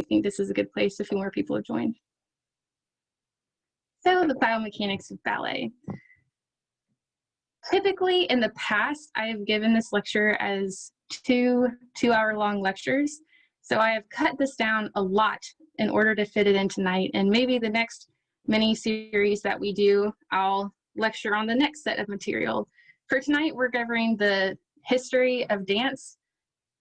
think this is a good place if more people have joined. So the biomechanics of ballet. Typically in the past, I have given this lecture as two-hour-long lectures. So I have cut this down a lot in order to fit it in tonight. And maybe the next mini series that we do, I'll lecture on the next set of material. For tonight, we're covering the history of dance,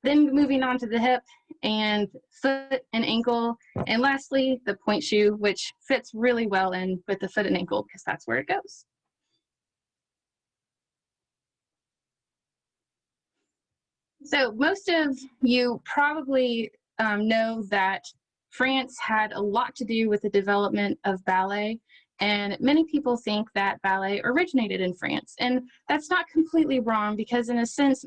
then moving on to the hip and foot and ankle, and lastly, the point shoe, which fits really well in with the foot and ankle because that's where it goes. So most of you probably know that France had a lot to do with the development of ballet, and many people think that ballet originated in France, and that's not completely wrong because in a sense,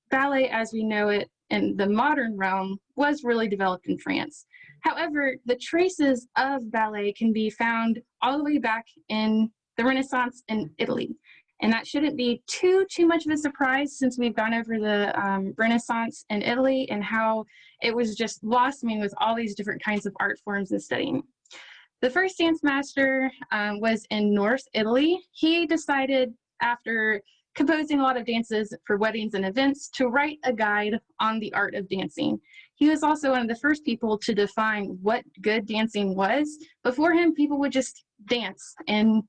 ballet as we know it in the modern realm was really developed in France. However, the traces of ballet can be found all the way back in the Renaissance in Italy. And that shouldn't be too much of a surprise since we've gone over the Renaissance in Italy and how it was just blossoming with all these different kinds of art forms and studying. The first dance master was in North Italy. He decided after composing a lot of dances for weddings and events to write a guide on the art of dancing. He was also one of the first people to define what good dancing was. Before him, people would just dance and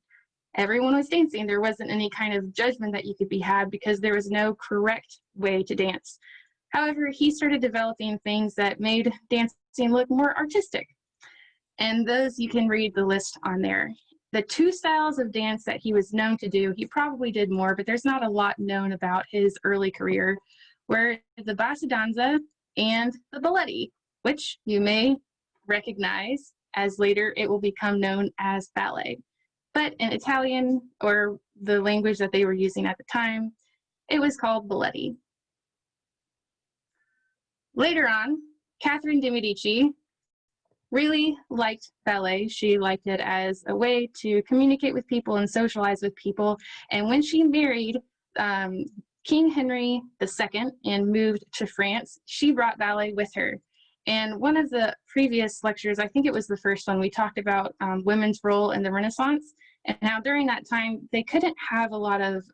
everyone was dancing. There wasn't any kind of judgment that you could be had because there was no correct way to dance. However, he started developing things that made dancing look more artistic. And those, you can read the list on there. The two styles of dance that he was known to do, he probably did more, but there's not a lot known about his early career, were the basse danza and the balletti, which you may recognize as later it will become known as ballet. But in Italian, or the language that they were using at the time, it was called balletti. Later on, Catherine de Medici really liked ballet. She liked it as a way to communicate with people and socialize with people. And when she married King Henry II and moved to France, she brought ballet with her. And one of the previous lectures, I think it was the first one, we talked about women's role in the Renaissance and how during that time they couldn't have a lot of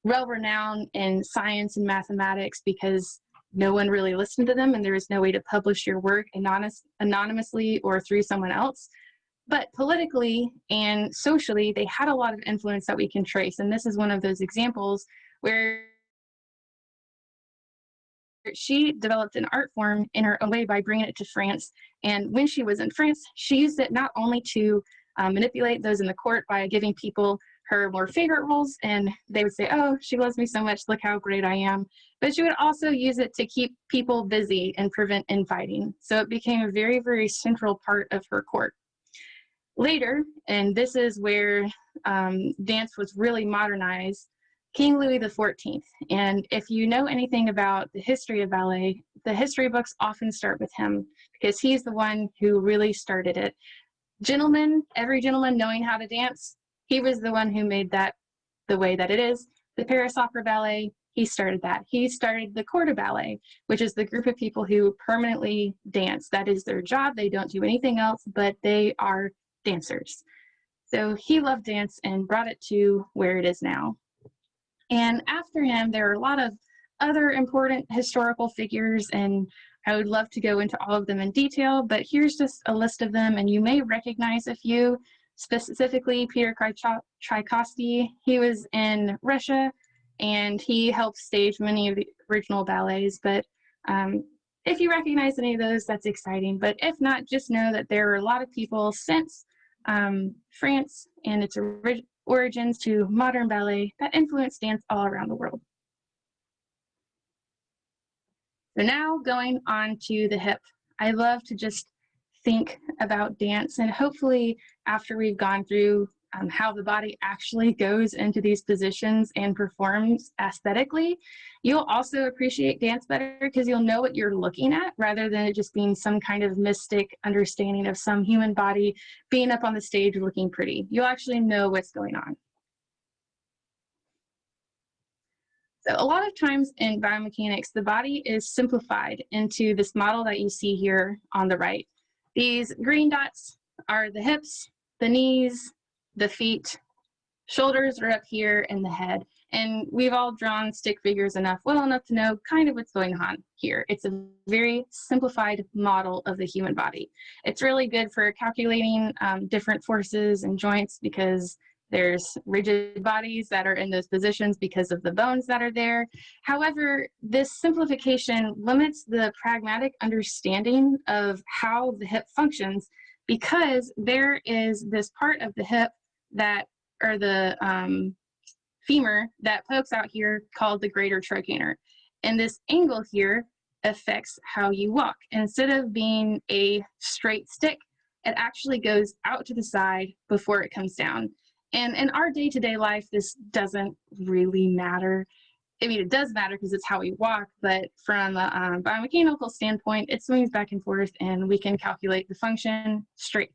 well-renowned in science and mathematics because no one really listened to them and there was no way to publish your work anonymously or through someone else. But politically and socially, they had a lot of influence that we can trace. And this is one of those examples where she developed an art form in her own way by bringing it to France. And when she was in France, she used it not only to manipulate those in the court by giving people her more favorite roles, and they would say, oh, she loves me so much, look how great I am. But she would also use it to keep people busy and prevent infighting. So it became a very, very central part of her court. Later, and this is where dance was really modernized, King Louis XIV. And if you know anything about the history of ballet, the history books often start with him because he's the one who really started it. Gentlemen, every gentleman knowing how to dance, he was the one who made that the way that it is. The Paris Opera Ballet, he started that. He started the Corps de Ballet, which is the group of people who permanently dance. That is their job. They don't do anything else, but they are dancers. So he loved dance and brought it to where it is now. And after him, there are a lot of other important historical figures, and I would love to go into all of them in detail, but here's just a list of them, and you may recognize a few. Specifically, Peter Tchaikovsky. He was in Russia, and he helped stage many of the original ballets, but if you recognize any of those, that's exciting. But if not, just know that there are a lot of people since France and its origins to modern ballet that influence dance all around the world. So now going on to the hip. I love to just think about dance, and hopefully after we've gone through how the body actually goes into these positions and performs aesthetically, you'll also appreciate dance better because you'll know what you're looking at rather than it just being some kind of mystic understanding of some human body being up on the stage looking pretty. You'll actually know what's going on. So a lot of times in biomechanics, the body is simplified into this model that you see here on the right. These green dots are the hips, the knees, the feet, shoulders are up here, and the head. And we've all drawn stick figures well enough to know kind of what's going on here. It's a very simplified model of the human body. It's really good for calculating different forces and joints because there's rigid bodies that are in those positions because of the bones that are there. However, this simplification limits the pragmatic understanding of how the hip functions because there is this part of the hip that, or the femur that pokes out here called the greater trochanter. And this angle here affects how you walk. Instead of being a straight stick, it actually goes out to the side before it comes down. And in our day-to-day life, this doesn't really matter. I mean, it does matter because it's how we walk, but from a biomechanical standpoint, it swings back and forth and we can calculate the function straight.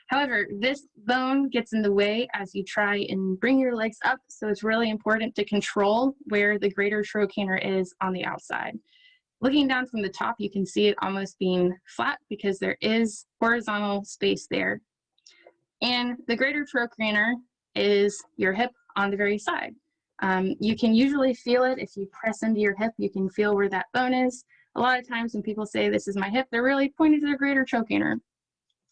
However, this bone gets in the way as you try and bring your legs up, so it's really important to control where the greater trochanter is on the outside. Looking down from the top, you can see it almost being flat because there is horizontal space there. And the greater trochanter is your hip on the very side. You can usually feel it if you press into your hip, you can feel where that bone is. A lot of times when people say this is my hip, they're really pointing to their greater trochanter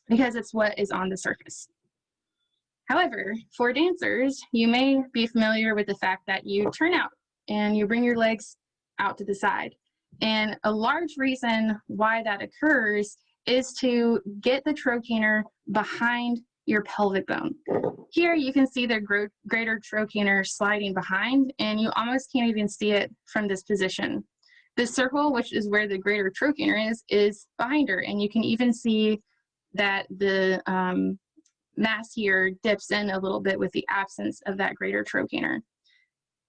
because it's what is on the surface. However, for dancers, you may be familiar with the fact that you turn out and you bring your legs out to the side. And a large reason why that occurs is to get the trochanter behind your pelvic bone. Here you can see the greater trochanter sliding behind, and you almost can't even see it from this position. This circle, which is where the greater trochanter is behind her, and you can even see that the mass here dips in a little bit with the absence of that greater trochanter.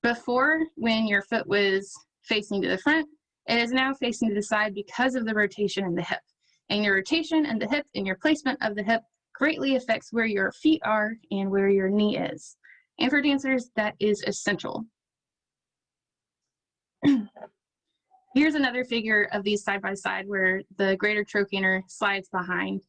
Before, when your foot was facing to the front, it is now facing to the side because of the rotation in the hip. And your rotation in the hip and your placement of the hip greatly affects where your feet are and where your knee is. And for dancers, that is essential. Here's another figure of these side by side where the greater trochanter slides behind.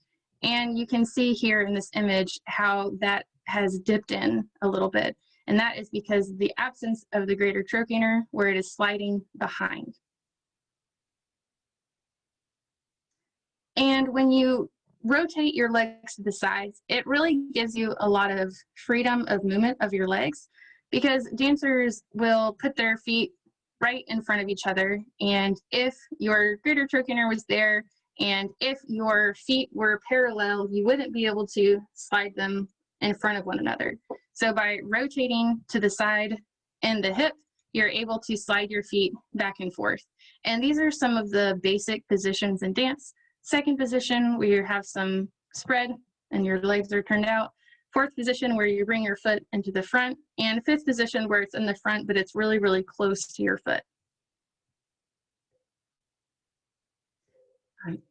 And you can see here in this image how that has dipped in a little bit. And that is because of the absence of the greater trochanter where it is sliding behind. And when you rotate your legs to the sides, it really gives you a lot of freedom of movement of your legs because dancers will put their feet right in front of each other. And if your greater trochanter was there, and if your feet were parallel, you wouldn't be able to slide them in front of one another. So by rotating to the side and the hip, you're able to slide your feet back and forth. And these are some of the basic positions in dance. Second position, where you have some spread and your legs are turned out. Fourth position, where you bring your foot into the front. And fifth position, where it's in the front, but it's really, really close to your foot.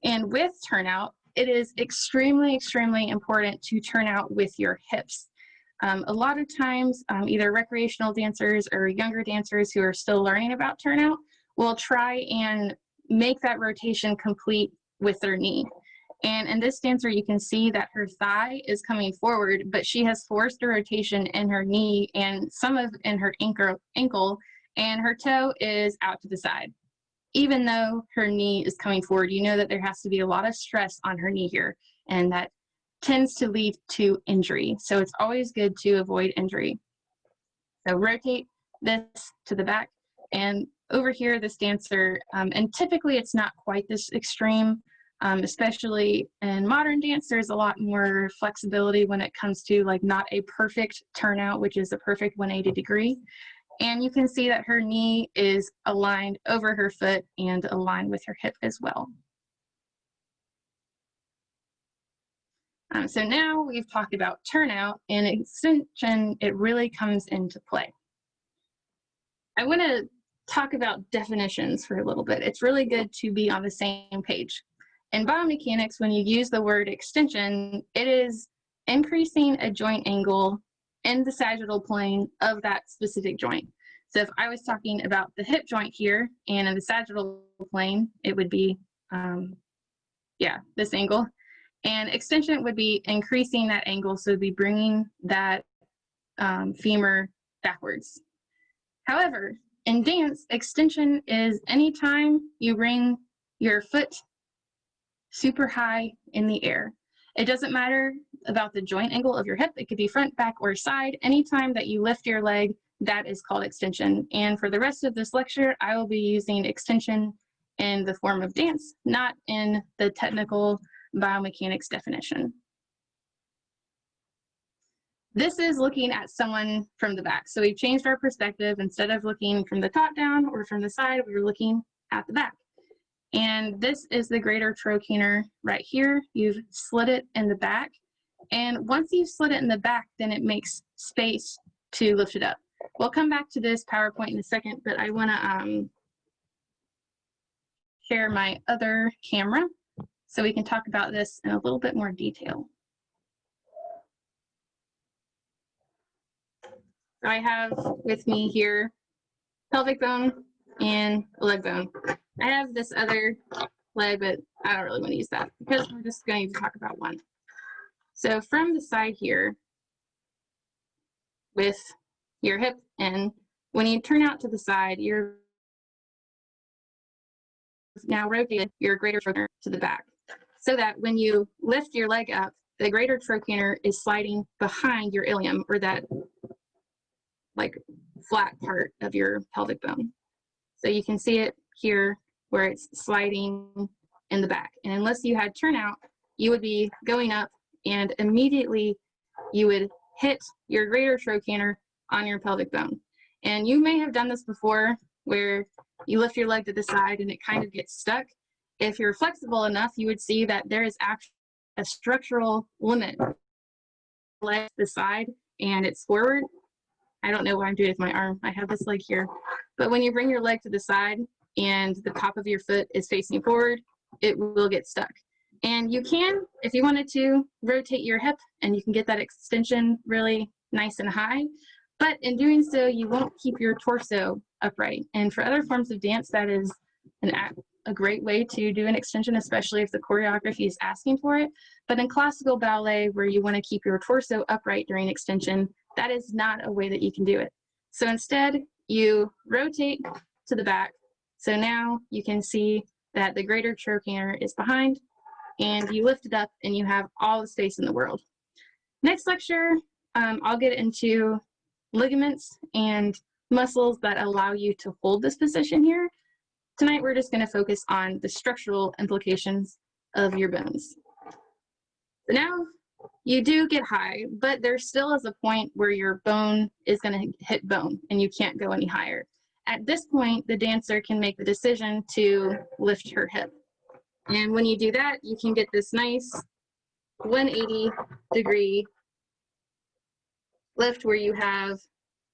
And with turnout, it is extremely, extremely important to turn out with your hips. A lot of times, either recreational dancers or younger dancers who are still learning about turnout will try and make that rotation complete with their knee. And in this dancer, you can see that her thigh is coming forward, but she has forced a rotation in her knee and some of in her ankle, and her toe is out to the side. Even though her knee is coming forward, you know that there has to be a lot of stress on her knee here, and that tends to lead to injury. So it's always good to avoid injury. So rotate this to the back, and over here, this dancer, and typically it's not quite this extreme, especially in modern dance, there's a lot more flexibility when it comes to like not a perfect turnout, which is a perfect 180 degree. And you can see that her knee is aligned over her foot and aligned with her hip as well. So now we've talked about turnout, and extension, it really comes into play. I want to talk about definitions for a little bit. It's really good to be on the same page. In biomechanics, when you use the word extension, it is increasing a joint angle in the sagittal plane of that specific joint. So if I was talking about the hip joint here and in the sagittal plane, it would be, yeah, this angle. And extension would be increasing that angle, so it'd be bringing that femur backwards. However, in dance, extension is anytime you bring your foot super high in the air. It doesn't matter about the joint angle of your hip. It could be front, back, or side. Anytime that you lift your leg, that is called extension. And for the rest of this lecture, I will be using extension in the form of dance, not in the technical biomechanics definition. This is looking at someone from the back. So we've changed our perspective. Instead of looking from the top down or from the side, we were looking at the back. And this is the greater trochanter right here. You've slit it in the back. And once you've slit it in the back, then it makes space to lift it up. We'll come back to this PowerPoint in a second, but I want to share my other camera so we can talk about this in a little bit more detail. So I have with me here pelvic bone and leg bone. I have this other leg, but I don't really want to use that because we're just going to talk about one. So from the side here with your hip in, when you turn out to the side, you're now rotated your greater trochanter to the back, so that when you lift your leg up, the greater trochanter is sliding behind your ilium, or that like flat part of your pelvic bone. So you can see it here where it's sliding in the back. And unless you had turnout, you would be going up and immediately you would hit your greater trochanter on your pelvic bone. And you may have done this before where you lift your leg to the side and it kind of gets stuck. If you're flexible enough, you would see that there is actually a structural limit. Leg to the side and it's forward. I don't know what I'm doing with my arm. I have this leg here. But when you bring your leg to the side and the top of your foot is facing forward, it will get stuck. And you can, if you wanted to, rotate your hip and you can get that extension really nice and high. But in doing so, you won't keep your torso upright. And for other forms of dance, that is a great way to do an extension, especially if the choreography is asking for it. But in classical ballet, where you want to keep your torso upright during extension, that is not a way that you can do it. So instead, you rotate to the back. So now you can see that the greater trochanter is behind, and you lift it up and you have all the space in the world. Next lecture, I'll get into ligaments and muscles that allow you to hold this position here. Tonight, we're just going to focus on the structural implications of your bones. So now you do get high, but there still is a point where your bone is going to hit bone and you can't go any higher. At this point, the dancer can make the decision to lift her hip. And when you do that, you can get this nice 180-degree lift where you have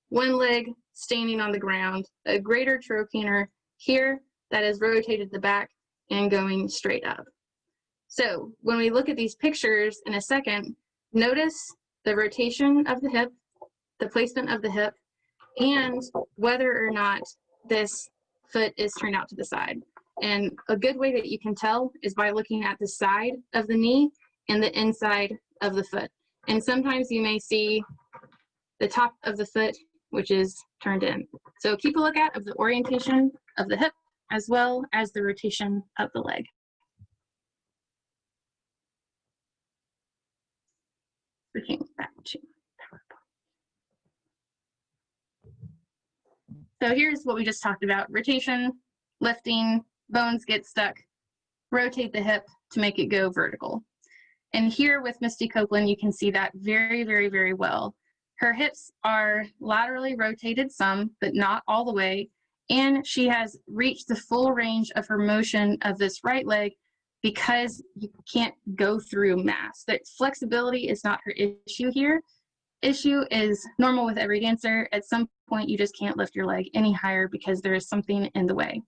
one leg standing on the ground, a greater trochanter here that is rotated to the back and going straight up. So when we look at these pictures in a second, notice the rotation of the hip, the placement of the hip, and whether or not this foot is turned out to the side. And a good way that you can tell is by looking at the side of the knee and the inside of the foot. And sometimes you may see the top of the foot, which is turned in. So keep a lookout of the orientation of the hip as well as the rotation of the leg. Switching back to PowerPoint. So here's what we just talked about: rotation, lifting, bones get stuck, rotate the hip to make it go vertical. And here with Misty Copeland, you can see that very, very, very well. Her hips are laterally rotated some, but not all the way. And she has reached the full range of her motion of this right leg because you can't go through mass. That flexibility is not her issue here. Issue is normal with every dancer. At some point, you just can't lift your leg any higher because there is something in the way.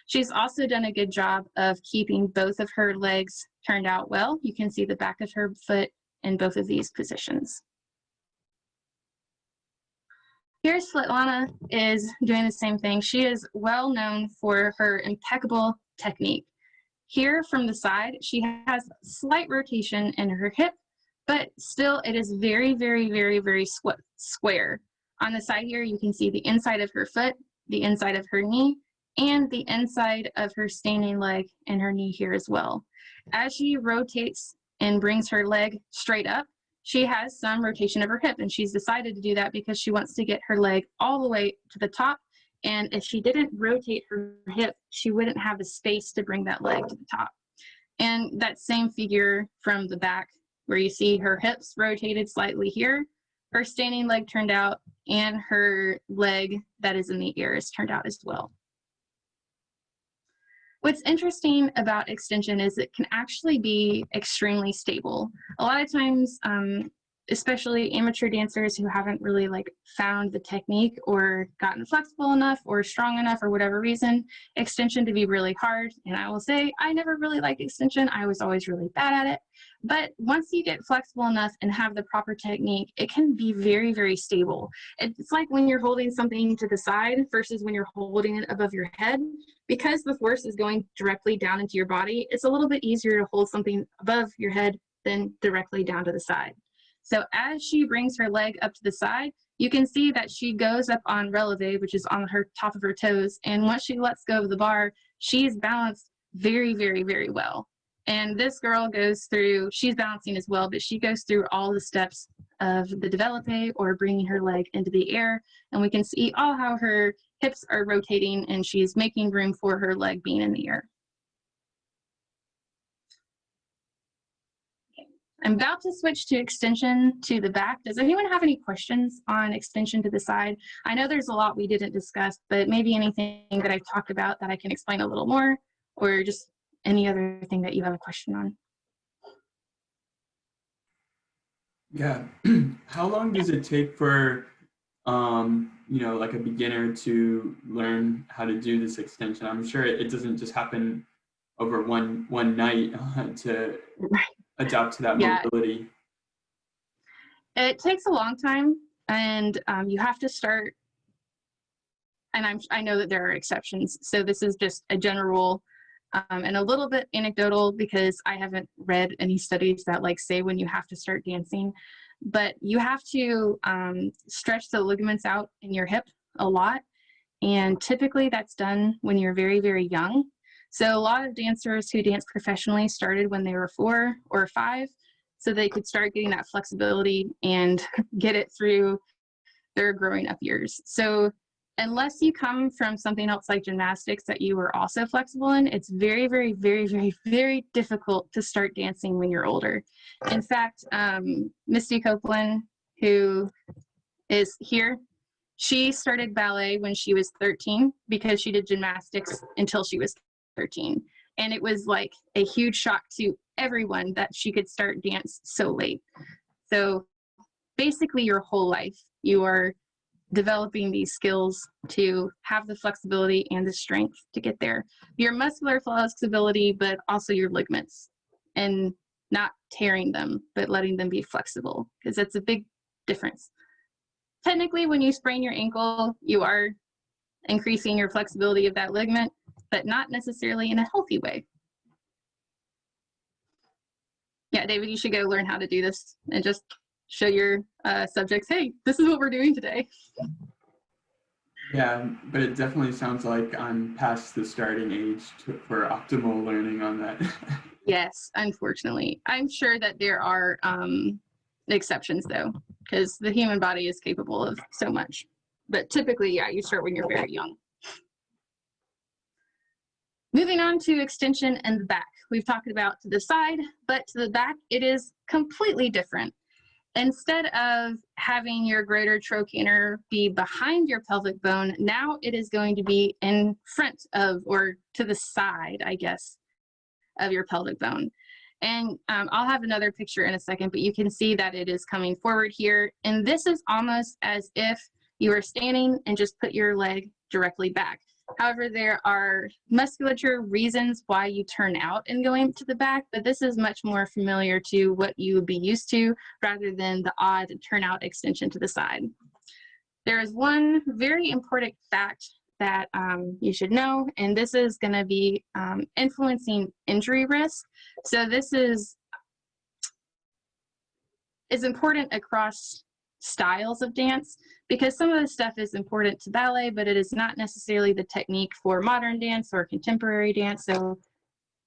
She's also done a good job of keeping both of her legs turned out well. You can see the back of her foot in both of these positions. Here, Svetlana is doing the same thing. She is well known for her impeccable technique. Here from the side, she has slight rotation in her hip, but still it is very, very, very, very square. On the side here, you can see the inside of her foot, the inside of her knee, and the inside of her standing leg and her knee here as well. As she rotates and brings her leg straight up, she has some rotation of her hip, and she's decided to do that because she wants to get her leg all the way to the top. And if she didn't rotate her hip, she wouldn't have the space to bring that leg to the top. And that same figure from the back, where you see her hips rotated slightly here, her standing leg turned out, and her leg that is in the air is turned out as well. What's interesting about extension is it can actually be extremely stable. A lot of times, especially amateur dancers who haven't really found the technique or gotten flexible enough or strong enough or whatever reason, extension to be really hard. And I will say, I never really liked extension. I was always really bad at it. But once you get flexible enough and have the proper technique, it can be very, very stable. It's like when you're holding something to the side versus when you're holding it above your head. Because the force is going directly down into your body, it's a little bit easier to hold something above your head than directly down to the side. So as she brings her leg up to the side, you can see that she goes up on releve, which is on her top of her toes. And once she lets go of the bar, she's balanced very, very, very well. And this girl goes through, she's balancing as well, but she goes through all the steps of the développé or bringing her leg into the air. And we can see all how her hips are rotating and she's making room for her leg being in the air. Okay. I'm about to switch to extension to the back. Does anyone have any questions on extension to the side? I know there's a lot we didn't discuss, but maybe anything that I've talked about that I can explain a little more, or just any other thing that you have a question on. Yeah. How long does it take for, like a beginner to learn how to do this extension? I'm sure it doesn't just happen over one night to adapt to that mobility. It takes a long time, and you have to start, and I know that there are exceptions, so this is just a general rule. And a little bit anecdotal because I haven't read any studies that say when you have to start dancing, but you have to stretch the ligaments out in your hip a lot. And typically that's done when you're very, very young. So a lot of dancers who dance professionally started when they were 4 or 5, so they could start getting that flexibility and get it through their growing up years. So unless you come from something else like gymnastics that you were also flexible in, it's very, very, very, very, very difficult to start dancing when you're older. In fact, Misty Copeland, who is here, she started ballet when she was 13 because she did gymnastics until she was 13. And it was like a huge shock to everyone that she could start dance so late. So basically your whole life, you are developing these skills to have the flexibility and the strength to get there. Your muscular flexibility, but also your ligaments, and not tearing them, but letting them be flexible, because that's a big difference. Technically, when you sprain your ankle, you are increasing your flexibility of that ligament, but not necessarily in a healthy way. Yeah, David, you should go learn how to do this and just show your subjects, hey, this is what we're doing today. Yeah, but it definitely sounds like I'm past the starting age for optimal learning on that. Yes, unfortunately. I'm sure that there are exceptions though, because the human body is capable of so much. But typically, yeah, you start when you're very young. Moving on to extension and the back. We've talked about to the side, but to the back, it is completely different. Instead of having your greater trochanter be behind your pelvic bone, now it is going to be in front of, or to the side, I guess, of your pelvic bone. And I'll have another picture in a second, but you can see that it is coming forward here. And this is almost as if you are standing and just put your leg directly back. However, there are musculature reasons why you turn out and going to the back, but this is much more familiar to what you would be used to rather than the odd turnout extension to the side. There is one very important fact that you should know, and this is going to be influencing injury risk. So this is important across styles of dance, because some of the stuff is important to ballet, but it is not necessarily the technique for modern dance or contemporary dance. So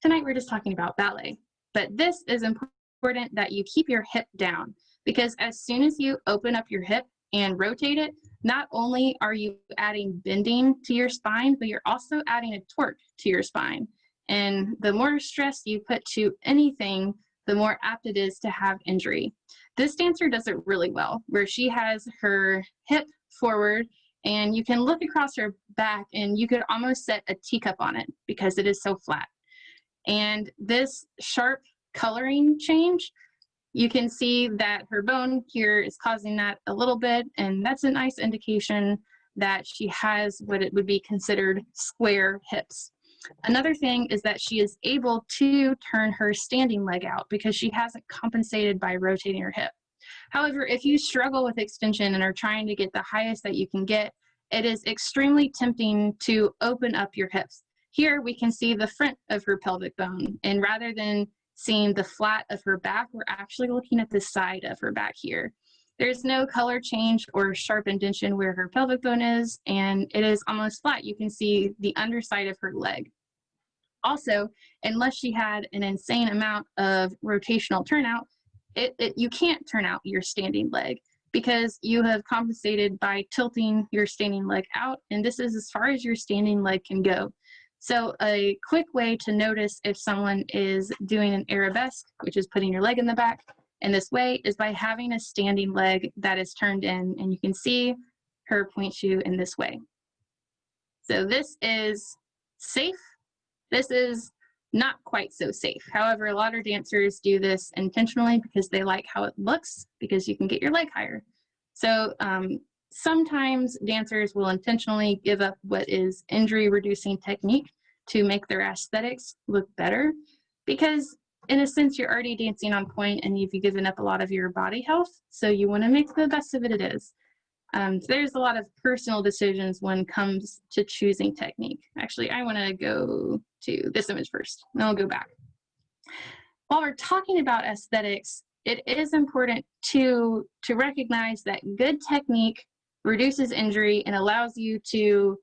tonight we're just talking about ballet. But this is important that you keep your hip down, because as soon as you open up your hip and rotate it, not only are you adding bending to your spine, but you're also adding a torque to your spine. And the more stress you put to anything, the more apt it is to have injury. This dancer does it really well, where she has her hip forward and you can look across her back and you could almost set a teacup on it because it is so flat. And this sharp coloring change, you can see that her bone here is causing that a little bit, and that's a nice indication that she has what it would be considered square hips. Another thing is that she is able to turn her standing leg out because she hasn't compensated by rotating her hip. However, if you struggle with extension and are trying to get the highest that you can get, it is extremely tempting to open up your hips. Here we can see the front of her pelvic bone, and rather than seeing the flat of her back, we're actually looking at the side of her back here. There's no color change or sharp indentation where her pelvic bone is, and it is almost flat. You can see the underside of her leg. Also, unless she had an insane amount of rotational turnout, you can't turn out your standing leg because you have compensated by tilting your standing leg out, and this is as far as your standing leg can go. So a quick way to notice if someone is doing an arabesque, which is putting your leg in the back in this way, is by having a standing leg that is turned in, and you can see her point shoe in this way. So this is safe. This is not quite so safe. However, a lot of dancers do this intentionally because they like how it looks, because you can get your leg higher. So sometimes dancers will intentionally give up what is injury-reducing technique to make their aesthetics look better, because in a sense you're already dancing on point and you've given up a lot of your body health, so you want to make the best of it is. So there's a lot of personal decisions when it comes to choosing technique. Actually, I want to go to this image first, and then I'll go back. While we're talking about aesthetics, it is important to recognize that good technique reduces injury and allows you to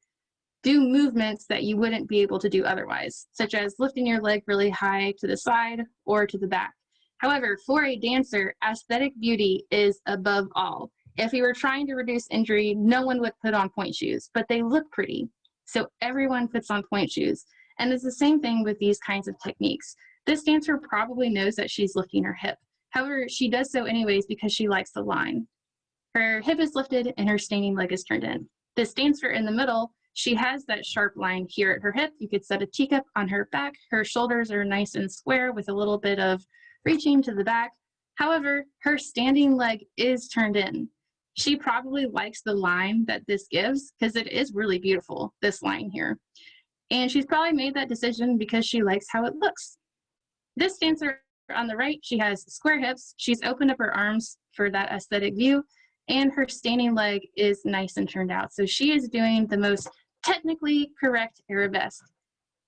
do movements that you wouldn't be able to do otherwise, such as lifting your leg really high to the side or to the back. However, for a dancer, aesthetic beauty is above all. If you were trying to reduce injury, no one would put on point shoes, but they look pretty. So everyone puts on point shoes. And it's the same thing with these kinds of techniques. This dancer probably knows that she's lifting her hip. However, she does so anyways because she likes the line. Her hip is lifted and her standing leg is turned in. This dancer in the middle, she has that sharp line here at her hip. You could set a teacup on her back. Her shoulders are nice and square with a little bit of reaching to the back. However, her standing leg is turned in. She probably likes the line that this gives because it is really beautiful, this line here. And she's probably made that decision because she likes how it looks. This dancer on the right, she has square hips. She's opened up her arms for that aesthetic view, and her standing leg is nice and turned out. So she is doing the most technically correct arabesque.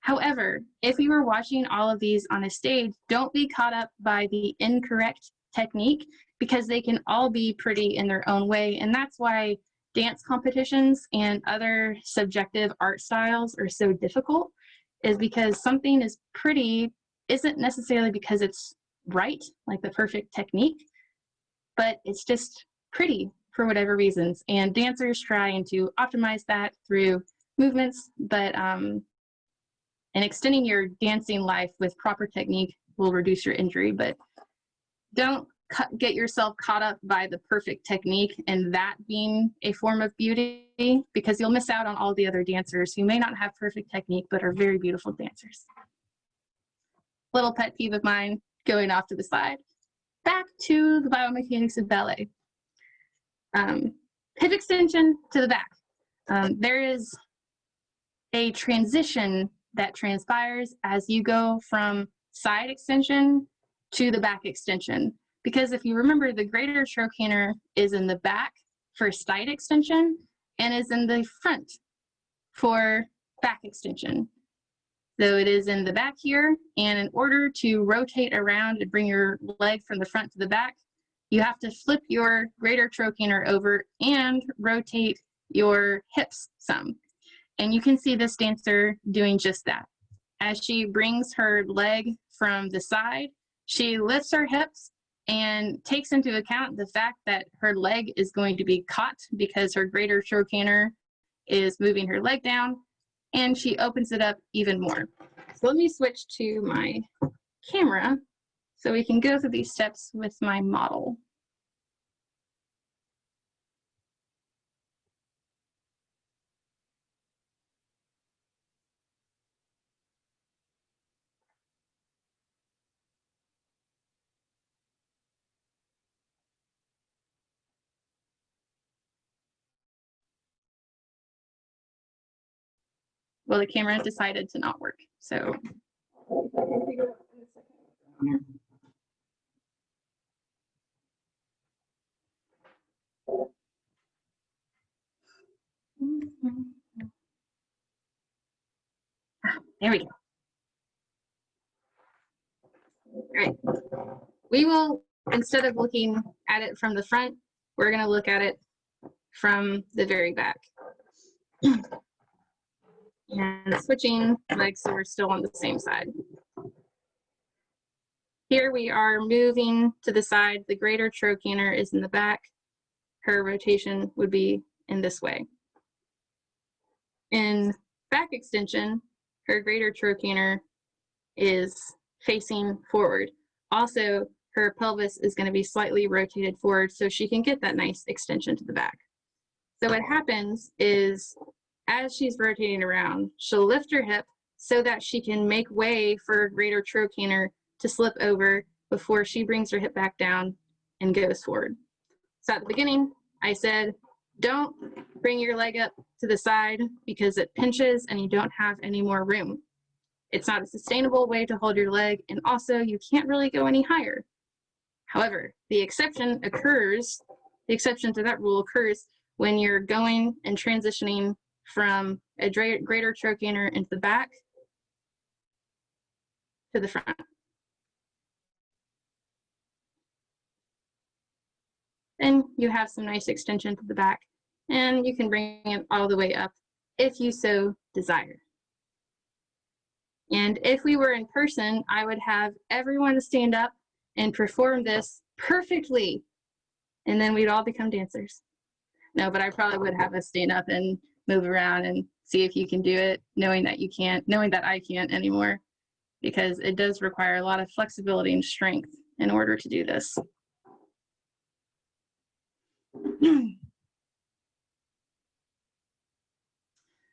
However, if you were watching all of these on a stage, don't be caught up by the incorrect technique, because they can all be pretty in their own way. And that's why dance competitions and other subjective art styles are so difficult, is because something is pretty isn't necessarily because it's right, like the perfect technique, but it's just pretty for whatever reasons. And dancers trying to optimize that through movements, but and extending your dancing life with proper technique will reduce your injury, but don't get yourself caught up by the perfect technique and that being a form of beauty, because you'll miss out on all the other dancers who may not have perfect technique but are very beautiful dancers. Little pet peeve of mine, going off to the side. Back to the biomechanics of ballet. Hip extension to the back. There is a transition that transpires as you go from side extension to the back extension. Because if you remember, the greater trochanter is in the back for side extension and is in the front for back extension. So it is in the back here, and in order to rotate around and bring your leg from the front to the back, you have to flip your greater trochanter over and rotate your hips some. And you can see this dancer doing just that. As she brings her leg from the side, she lifts her hips and takes into account the fact that her leg is going to be caught because her greater trochanter is moving her leg down, and she opens it up even more. So let me switch to my camera so we can go through these steps with my model. Well, the camera decided to not work, so. There we go. All right. We will, instead of looking at it from the front, we're going to look at it from the very back. And switching legs so we're still on the same side. Here we are moving to the side. The greater trochanter is in the back. Her rotation would be in this way. In back extension, her greater trochanter is facing forward. Also, her pelvis is going to be slightly rotated forward so she can get that nice extension to the back. So what happens is, as she's rotating around, she'll lift her hip so that she can make way for her greater trochanter to slip over before she brings her hip back down and goes forward. So at the beginning, I said, don't bring your leg up to the side because it pinches and you don't have any more room. It's not a sustainable way to hold your leg, and also you can't really go any higher. However, the exception to that rule occurs when you're going and transitioning from a greater trochanter into the back to the front. Then you have some nice extension to the back, and you can bring it all the way up if you so desire. And if we were in person, I would have everyone stand up and perform this perfectly, and then we'd all become dancers. No, but I probably would have us stand up and move around and see if you can do it, knowing that you can't, knowing that I can't anymore, because it does require a lot of flexibility and strength in order to do this.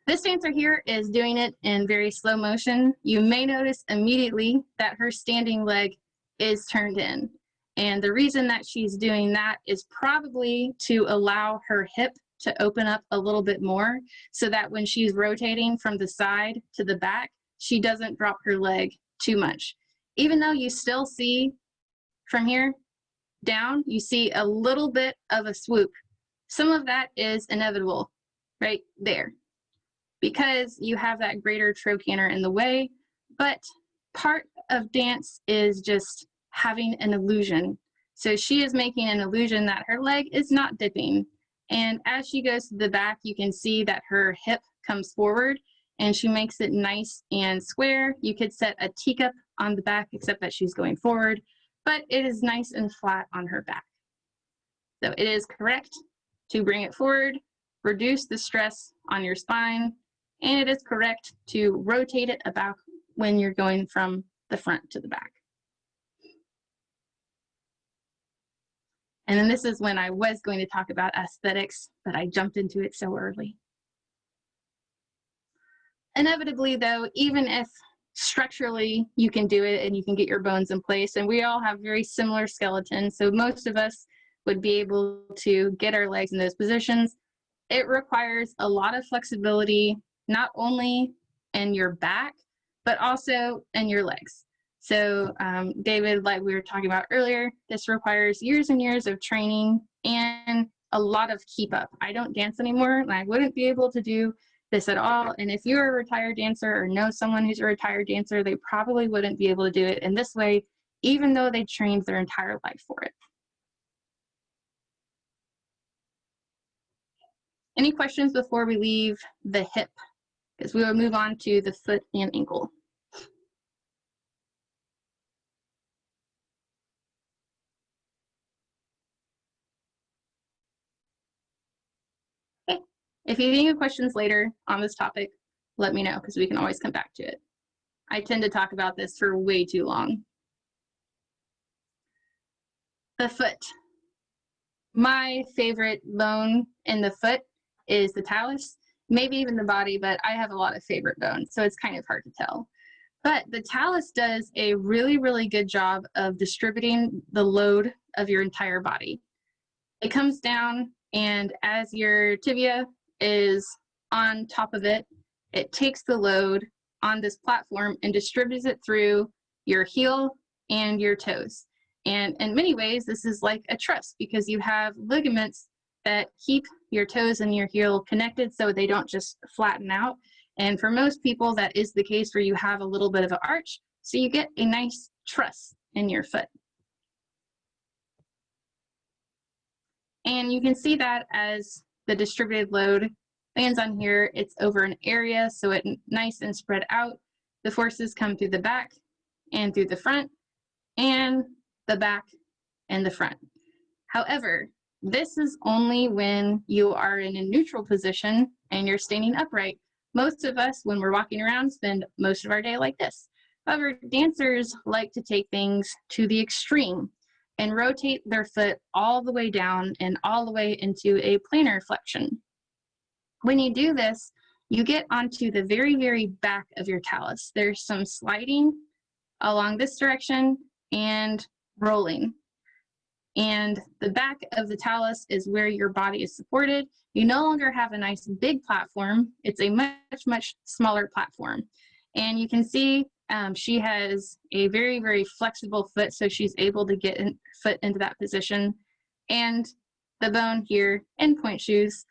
This dancer here is doing it in very slow motion. You may notice immediately that her standing leg is turned in. And the reason that she's doing that is probably to allow her hip to open up a little bit more so that when she's rotating from the side to the back, she doesn't drop her leg too much. Even though you still see from here down, you see a little bit of a swoop. Some of that is inevitable right there because you have that greater trochanter in the way, but part of dance is just having an illusion. So she is making an illusion that her leg is not dipping. And as she goes to the back, you can see that her hip comes forward and she makes it nice and square. You could set a teacup on the back, except that she's going forward, but it is nice and flat on her back. So it is correct to bring it forward, reduce the stress on your spine, and it is correct to rotate it about when you're going from the front to the back. And then this is when I was going to talk about aesthetics, but I jumped into it so early. Inevitably though, even if structurally you can do it and you can get your bones in place, and we all have very similar skeletons, so most of us would be able to get our legs in those positions, it requires a lot of flexibility, not only in your back, but also in your legs. So David, like we were talking about earlier, this requires years and years of training and a lot of keep up. I don't dance anymore, and I wouldn't be able to do this at all. And if you're a retired dancer or know someone who's a retired dancer, they probably wouldn't be able to do it in this way, even though they trained their entire life for it. Any questions before we leave the hip? Because we will move on to the foot and ankle. Okay. If you have any questions later on this topic, let me know, because we can always come back to it. I tend to talk about this for way too long. The foot. My favorite bone in the foot is the talus, maybe even the body, but I have a lot of favorite bones, so it's kind of hard to tell. But the talus does a really, really good job of distributing the load of your entire body. It comes down, and as your tibia is on top of it, it takes the load on this platform and distributes it through your heel and your toes. And in many ways, this is like a truss, because you have ligaments that keep your toes and your heel connected so they don't just flatten out. And for most people, that is the case where you have a little bit of an arch, so you get a nice truss in your foot. And you can see that as the distributed load lands on here, it's over an area, so it's nice and spread out. The forces come through the back and through the front, and the back and the front. However, this is only when you are in a neutral position and you're standing upright. Most of us, when we're walking around, spend most of our day like this. However, dancers like to take things to the extreme and rotate their foot all the way down and all the way into a plantar flexion. When you do this, you get onto the very, very back of your talus. There's some sliding along this direction and rolling. And the back of the talus is where your body is supported. You no longer have a nice big platform. It's a much, much smaller platform. And you can see she has a very, very flexible foot, so she's able to get foot into that position. And the bone here in pointe shoes.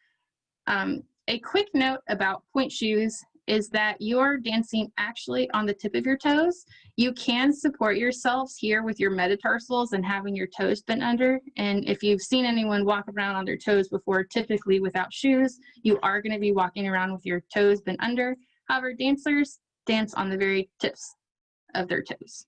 A quick note about pointe shoes is that you're dancing actually on the tip of your toes. You can support yourselves here with your metatarsals and having your toes bent under. And if you've seen anyone walk around on their toes before, typically without shoes, you are going to be walking around with your toes bent under. However, dancers dance on the very tips of their toes.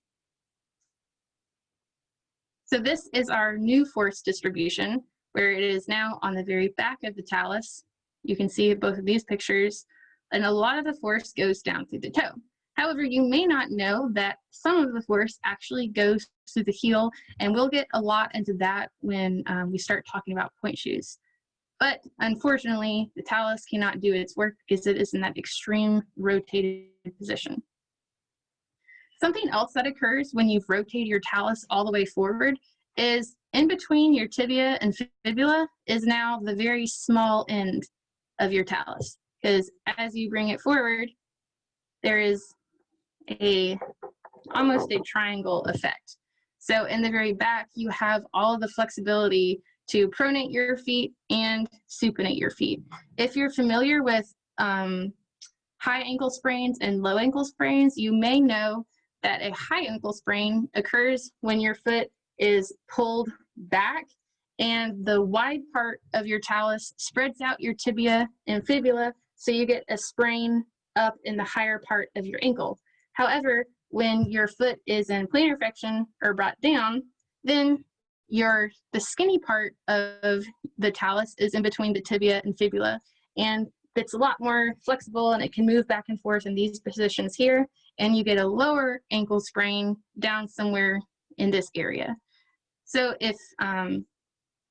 So this is our new force distribution, where it is now on the very back of the talus. You can see both of these pictures, and a lot of the force goes down through the toe. However, you may not know that some of the force actually goes through the heel, and we'll get a lot into that when we start talking about pointe shoes. But unfortunately, the talus cannot do its work because it is in that extreme rotated position. Something else that occurs when you've rotated your talus all the way forward is in between your tibia and fibula is now the very small end of your talus, because as you bring it forward, there is almost a triangle effect. So in the very back, you have all of the flexibility to pronate your feet and supinate your feet. If you're familiar with high ankle sprains and low ankle sprains, you may know that a high ankle sprain occurs when your foot is pulled back and the wide part of your talus spreads out your tibia and fibula, so you get a sprain up in the higher part of your ankle. However, when your foot is in plantar flexion or brought down, then the skinny part of the talus is in between the tibia and fibula, and it's a lot more flexible and it can move back and forth in these positions here, and you get a lower ankle sprain down somewhere in this area. So if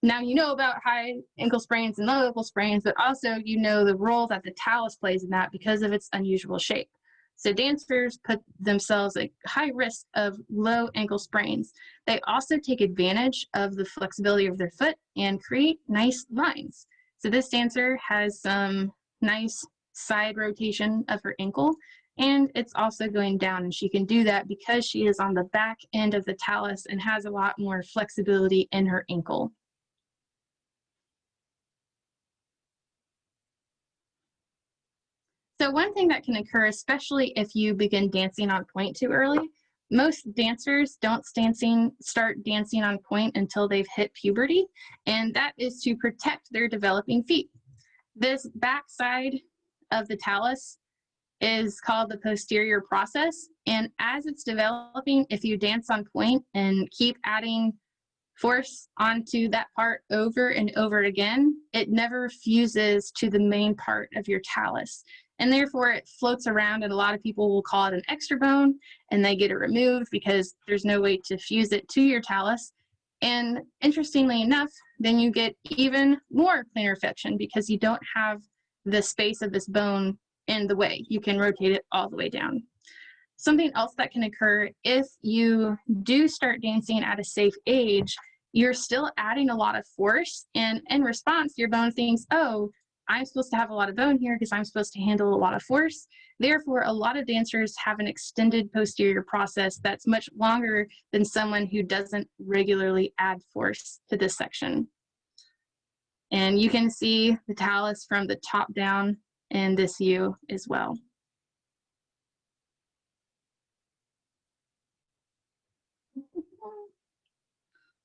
now you know about high ankle sprains and low ankle sprains, but also you know the role that the talus plays in that because of its unusual shape. So dancers put themselves at high risk of low ankle sprains. They also take advantage of the flexibility of their foot and create nice lines. So this dancer has some nice side rotation of her ankle, and it's also going down, and she can do that because she is on the back end of the talus and has a lot more flexibility in her ankle. So one thing that can occur, especially if you begin dancing on pointe too early, most dancers don't start dancing on pointe until they've hit puberty, and that is to protect their developing feet. This backside of the talus is called the posterior process, and as it's developing, if you dance on pointe and keep adding force onto that part over and over again, it never fuses to the main part of your talus. And therefore it floats around, and a lot of people will call it an extra bone, and they get it removed because there's no way to fuse it to your talus. And interestingly enough, then you get even more plantar flexion because you don't have the space of this bone in the way. You can rotate it all the way down. Something else that can occur if you do start dancing at a safe age, you're still adding a lot of force, and in response, your bone thinks, oh, I'm supposed to have a lot of bone here because I'm supposed to handle a lot of force. Therefore, a lot of dancers have an extended posterior process that's much longer than someone who doesn't regularly add force to this section. And you can see the talus from the top down in this view as well.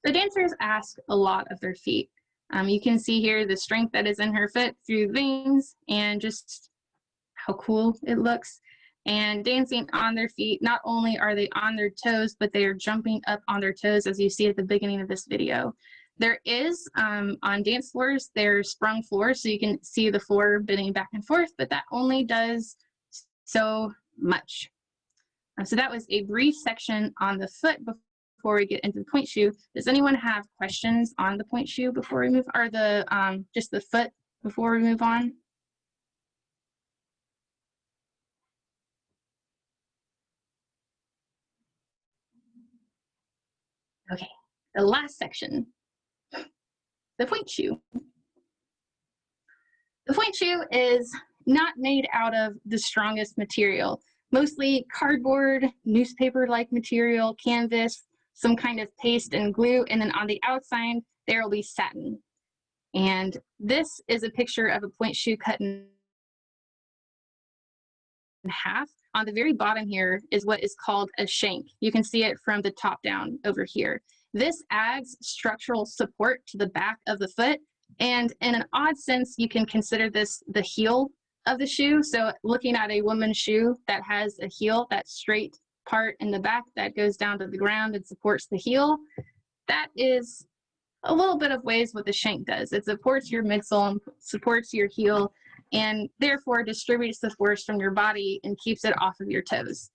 The dancers ask a lot of their feet. You can see here the strength that is in her foot through the veins and just how cool it looks. And dancing on their feet, not only are they on their toes, but they are jumping up on their toes, as you see at the beginning of this video. There is, on dance floors, there's sprung floors, so you can see the floor bending back and forth, but that only does so much. So that was a brief section on the foot before we get into the pointe shoe. Does anyone have questions on the pointe shoe before we move, or the just the foot before we move on? Okay, the last section, the pointe shoe. The pointe shoe is not made out of the strongest material, mostly cardboard, newspaper-like material, canvas, some kind of paste and glue, and then on the outside, there will be satin. And this is a picture of a pointe shoe cut in half. On the very bottom here is what is called a shank. You can see it from the top down over here. This adds structural support to the back of the foot, and in an odd sense, you can consider this the heel of the shoe. So looking at a woman's shoe that has a heel, that straight part in the back that goes down to the ground and supports the heel, that is a little bit of ways what the shank does. It supports your midsole and supports your heel, and therefore distributes the force from your body and keeps it off of your toes.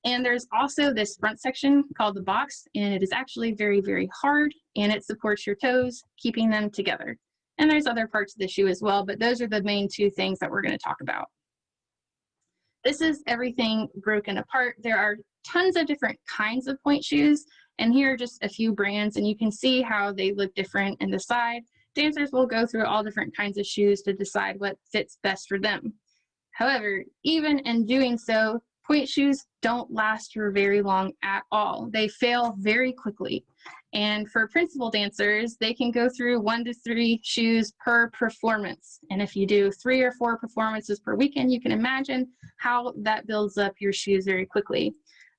And there's also this front section called the box, and it is actually very, very hard, and it supports your toes, keeping them together. And there's other parts of the shoe as well, but those are the main two things that we're going to talk about. This is everything broken apart. There are tons of different kinds of pointe shoes, and here are just a few brands, and you can see how they look different in the side. Dancers will go through all different kinds of shoes to decide what fits best for them. However, even in doing so, pointe shoes don't last for very long at all. They fail very quickly. And for principal dancers, they can go through 1 to 3 shoes per performance. And if you do 3 or 4 performances per weekend, you can imagine how that builds up your shoes very quickly.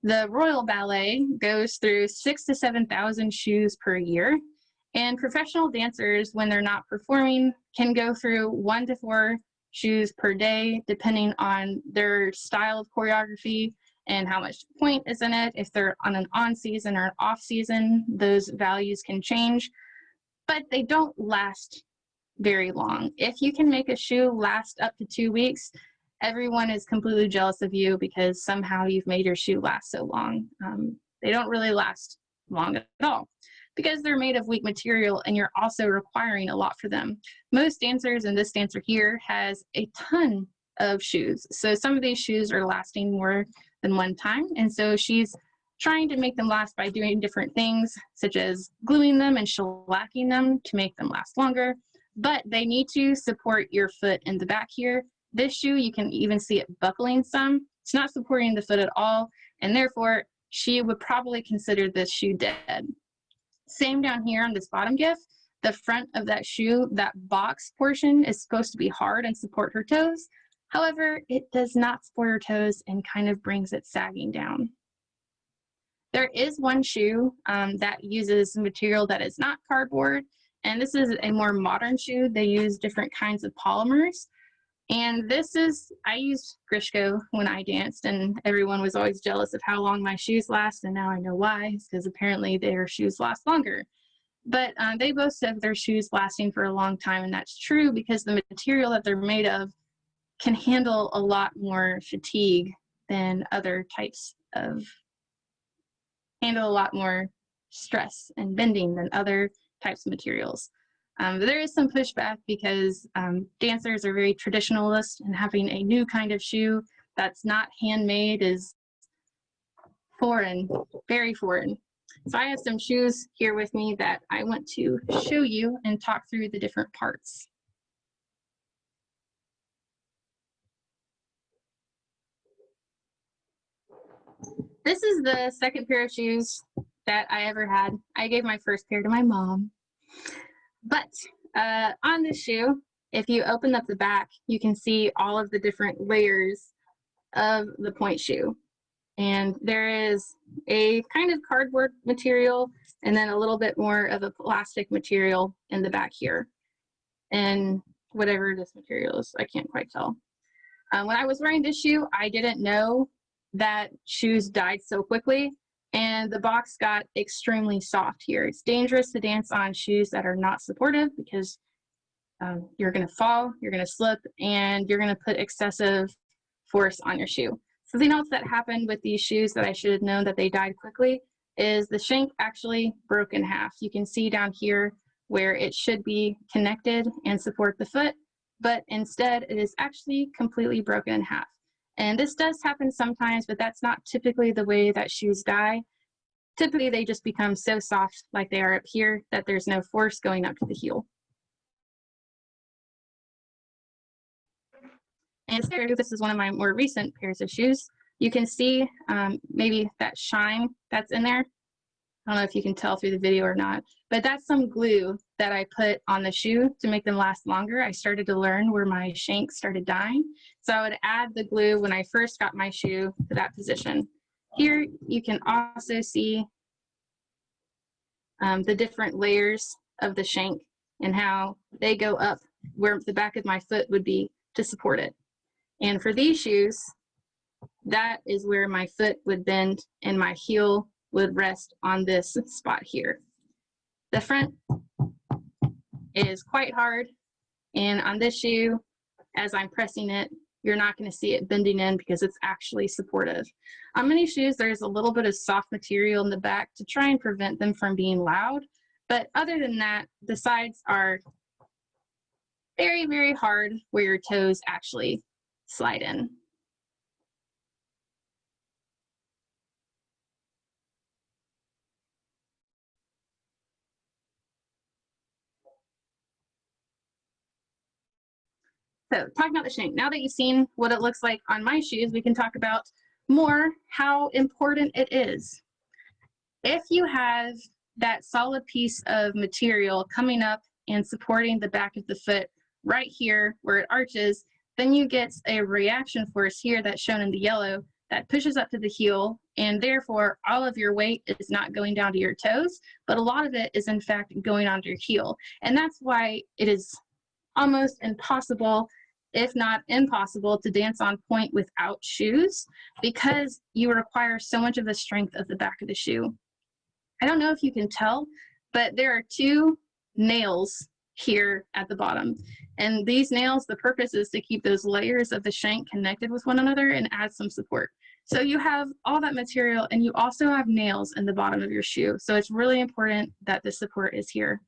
The Royal Ballet goes through 6,000 to 7,000 shoes per year. And professional dancers, when they're not performing, can go through 1 to 4 shoes per day, depending on their style of choreography and how much pointe is in it. If they're on an on season or an off season, those values can change, but they don't last very long. If you can make a shoe last up to 2 weeks, everyone is completely jealous of you because somehow you've made your shoe last so long. They don't really last long at all, because they're made of weak material and you're also requiring a lot for them. Most dancers, and this dancer here, has a ton of shoes. So some of these shoes are lasting more than one time. And so she's trying to make them last by doing different things, such as gluing them and shellacking them to make them last longer. But they need to support your foot in the back here. This shoe, you can even see it buckling some. It's not supporting the foot at all. And therefore, she would probably consider this shoe dead. Same down here on this bottom gift, the front of that shoe, that box portion is supposed to be hard and support her toes. However, it does not support her toes and kind of brings it sagging down. There is one shoe that uses material that is not cardboard, and this is a more modern shoe. They use different kinds of polymers. And this is, I used Grishko when I danced, and everyone was always jealous of how long my shoes last, and now I know why. It's because apparently their shoes last longer. But they boast of their shoes lasting for a long time, and that's true because the material that they're made of can handle a lot more fatigue than other types of, handle a lot more stress and bending than other types of materials. But there is some pushback because dancers are very traditionalist, and having a new kind of shoe that's not handmade is foreign, very foreign. So I have some shoes here with me that I want to show you and talk through the different parts. This is the second pair of shoes that I ever had. I gave my first pair to my mom. But on this shoe, if you open up the back, you can see all of the different layers of the pointe shoe. And there is a kind of cardboard material and then a little bit more of a plastic material in the back here. And whatever this material is, I can't quite tell. When I was wearing this shoe, I didn't know that shoes died so quickly, and the box got extremely soft here. It's dangerous to dance on shoes that are not supportive because you're going to fall, you're going to slip, and you're going to put excessive force on your shoe. Something else that happened with these shoes that I should have known that they died quickly is the shank actually broke in half. You can see down here where it should be connected and support the foot, but instead it is actually completely broken in half. And this does happen sometimes, but that's not typically the way that shoes die. Typically, they just become so soft like they are up here that there's no force going up to the heel. And this is one of my more recent pairs of shoes. You can see maybe that shine that's in there. I don't know if you can tell through the video or not, but that's some glue that I put on the shoe to make them last longer. I started to learn where my shank started dying. So I would add the glue when I first got my shoe to that position. Here you can also see the different layers of the shank and how they go up where the back of my foot would be to support it. And for these shoes, that is where my foot would bend and my heel would rest on this spot here. The front is quite hard, and on this shoe, as I'm pressing it, you're not going to see it bending in because it's actually supportive. On many shoes, there's a little bit of soft material in the back to try and prevent them from being loud, but other than that, the sides are very, very hard where your toes actually slide in. So talking about the shank, now that you've seen what it looks like on my shoes, we can talk about more how important it is. If you have that solid piece of material coming up and supporting the back of the foot right here where it arches, then you get a reaction force here that's shown in the yellow that pushes up to the heel, and therefore all of your weight is not going down to your toes, but a lot of it is in fact going onto your heel. And that's why it is almost impossible, if not impossible, to dance on pointe without shoes because you require so much of the strength of the back of the shoe. I don't know if you can tell, but there are two nails here at the bottom. And these nails, the purpose is to keep those layers of the shank connected with one another and add some support. So you have all that material and you also have nails in the bottom of your shoe. So it's really important that the support is here.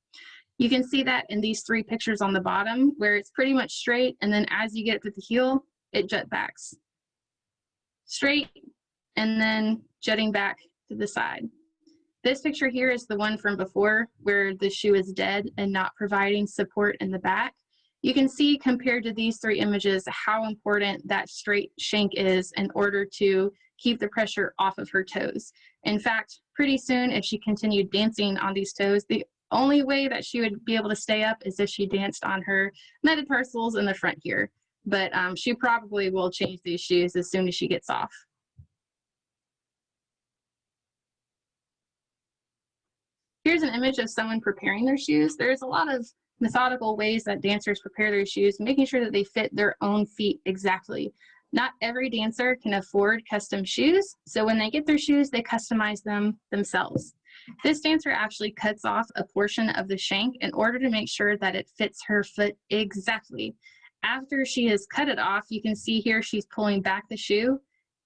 You can see that in these three pictures on the bottom where it's pretty much straight, and then as you get it to the heel, it jet backs. Straight and then jetting back to the side. This picture here is the one from before where the shoe is dead and not providing support in the back. You can see compared to these three images how important that straight shank is in order to keep the pressure off of her toes. In fact, pretty soon if she continued dancing on these toes, the only way that she would be able to stay up is if she danced on her metatarsals in the front here. but she probably will change these shoes as soon as she gets off. Here's an image of someone preparing their shoes. There's a lot of methodical ways that dancers prepare their shoes, making sure that they fit their own feet exactly. Not every dancer can afford custom shoes, so when they get their shoes, they customize them themselves. This dancer actually cuts off a portion of the shank in order to make sure that it fits her foot exactly. After she has cut it off, you can see here she's pulling back the shoe,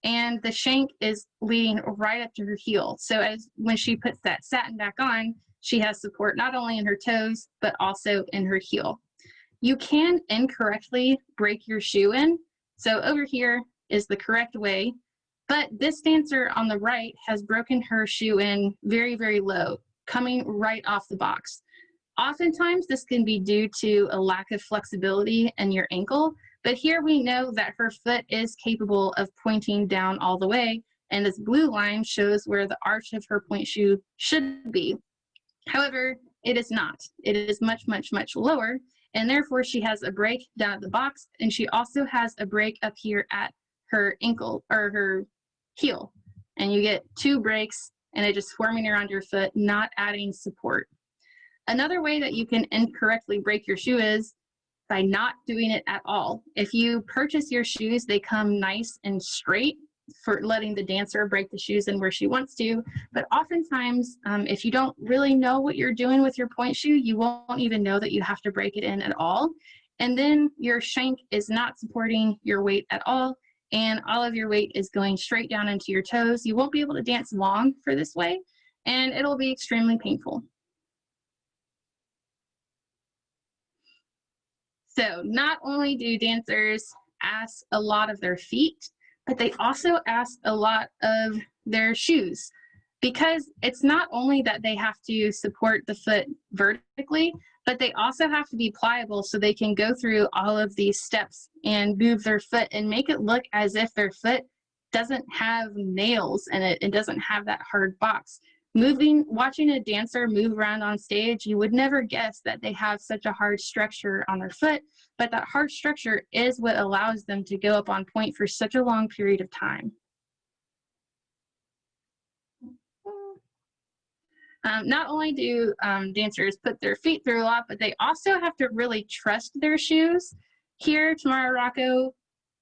and the shank is leading right up to her heel. So when she puts that satin back on, she has support not only in her toes, but also in her heel. You can incorrectly break your shoe in. So over here is the correct way, but this dancer on the right has broken her shoe in very, very low, coming right off the box. Oftentimes, this can be due to a lack of flexibility in your ankle, but here we know that her foot is capable of pointing down all the way, and this blue line shows where the arch of her point shoe should be. However, it is not. It is much, much, much lower, and therefore she has a break down at the box, and she also has a break up here at her ankle or her heel. And you get two breaks, and it just forming around your foot, not adding support. Another way that you can incorrectly break your shoe is by not doing it at all. If you purchase your shoes, they come nice and straight for letting the dancer break the shoes in where she wants to. But oftentimes, if you don't really know what you're doing with your point shoe, you won't even know that you have to break it in at all. And then your shank is not supporting your weight at all, and all of your weight is going straight down into your toes. You won't be able to dance long for this way, and it'll be extremely painful. So not only do dancers ask a lot of their feet, but they also ask a lot of their shoes, because it's not only that they have to support the foot vertically, but they also have to be pliable so they can go through all of these steps and move their foot and make it look as if their foot doesn't have nails in it and doesn't have that hard box. Watching a dancer move around on stage, you would never guess that they have such a hard structure on their foot, but that hard structure is what allows them to go up on point for such a long period of time. Not only do dancers put their feet through a lot, but they also have to really trust their shoes. Here, Tamara Rocco,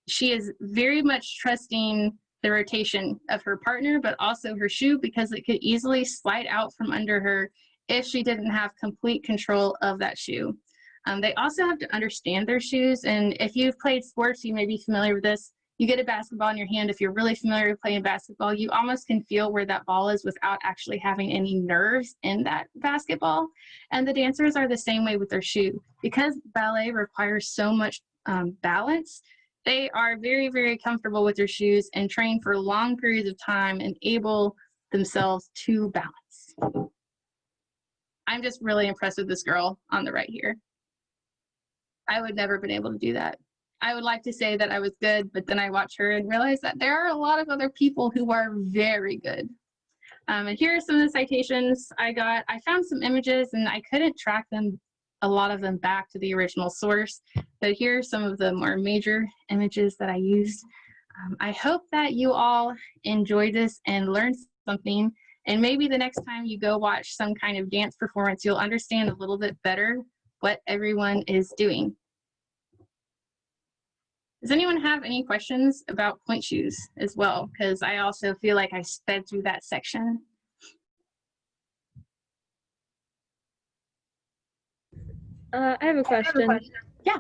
she is very much trusting the rotation of her partner, but also her shoe, because it could easily slide out from under her if she didn't have complete control of that shoe. They also have to understand their shoes, and if you've played sports, you may be familiar with this. You get a basketball in your hand. If you're really familiar with playing basketball, you almost can feel where that ball is without actually having any nerves in that basketball. And the dancers are the same way with their shoe. Because ballet requires so much balance, they are very, very comfortable with their shoes and train for long periods of time and able themselves to balance. I'm just really impressed with this girl on the right here. I would never have been able to do that. I would like to say that I was good, but then I watch her and realize that there are a lot of other people who are very good. And here are some of the citations I got. I found some images and I couldn't track them, a lot of them back to the original source, but here are some of the more major images that I used. I hope that you all enjoyed this and learned something, and maybe the next time you go watch some kind of dance performance, you'll understand a little bit better what everyone is doing. Does anyone have any questions about point shoes as well? Because I also feel like I sped through that section. I have a question. Yeah.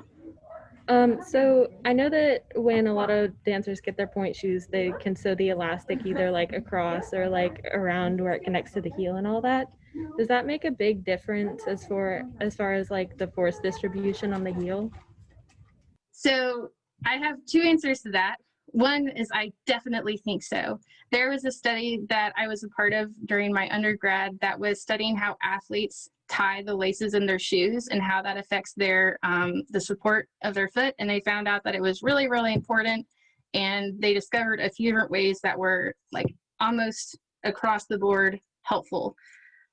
So I know that when a lot of dancers get their point shoes, they can sew the elastic either like across or like around where it connects to the heel and all that. Does that make a big difference as far as like the force distribution on the heel? So I have two answers to that. One is I definitely think so. There was a study that I was a part of during my undergrad that was studying how athletes tie the laces in their shoes and how that affects their the support of their foot. And they found out that it was really, really important. And they discovered a few different ways that were like almost across the board helpful.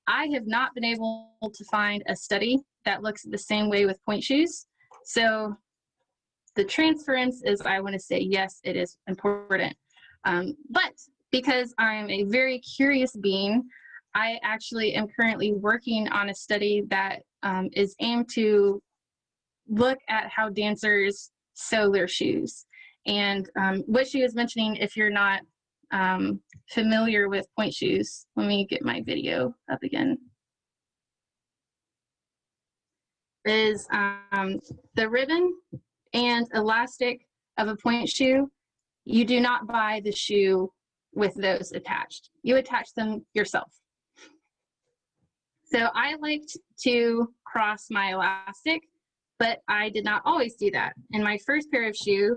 I have not been able to find a study that looks the same way with point shoes. So the transference is, I want to say, yes, it is important. But because I'm a very curious being, I actually am currently working on a study that is aimed to look at how dancers sew their shoes. And what she was mentioning, if you're not familiar with point shoes, let me get my video up again, is the ribbon and elastic of a point shoe. You do not buy the shoe with those attached. You attach them yourself. So I liked to cross my elastic, but I did not always do that. In my first pair of shoe,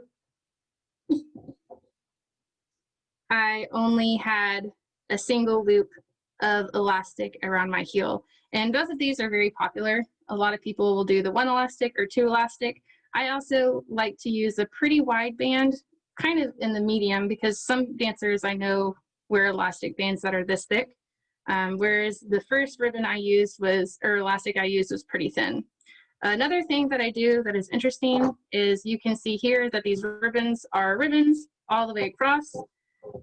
I only had a single loop of elastic around my heel. And both of these are very popular. A lot of people will do the one elastic or two elastic. I also like to use a pretty wide band, kind of in the medium, because some dancers I know wear elastic bands that are this thick. Whereas the first ribbon I used or elastic I used was pretty thin. Another thing that I do that is interesting is you can see here that these ribbons are ribbons all the way across.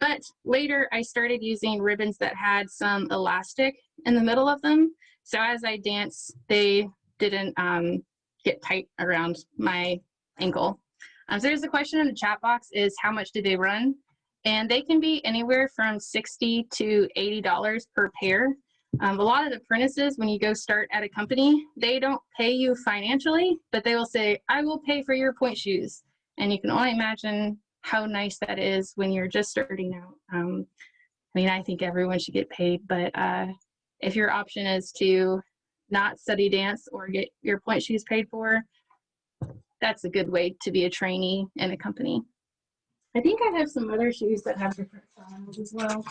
But later I started using ribbons that had some elastic in the middle of them. So as I dance, they didn't get tight around my ankle. So there's a question in the chat box is how much do they run? And they can be anywhere from $60 to $80 per pair. A lot of apprentices, when you go start at a company, they don't pay you financially, but they will say, I will pay for your point shoes. And you can only imagine how nice that is when you're just starting out. I mean, I think everyone should get paid, but if your option is to not study dance or get your point shoes paid for, that's a good way to be a trainee in a company. I think I have some other shoes that have different styles as well.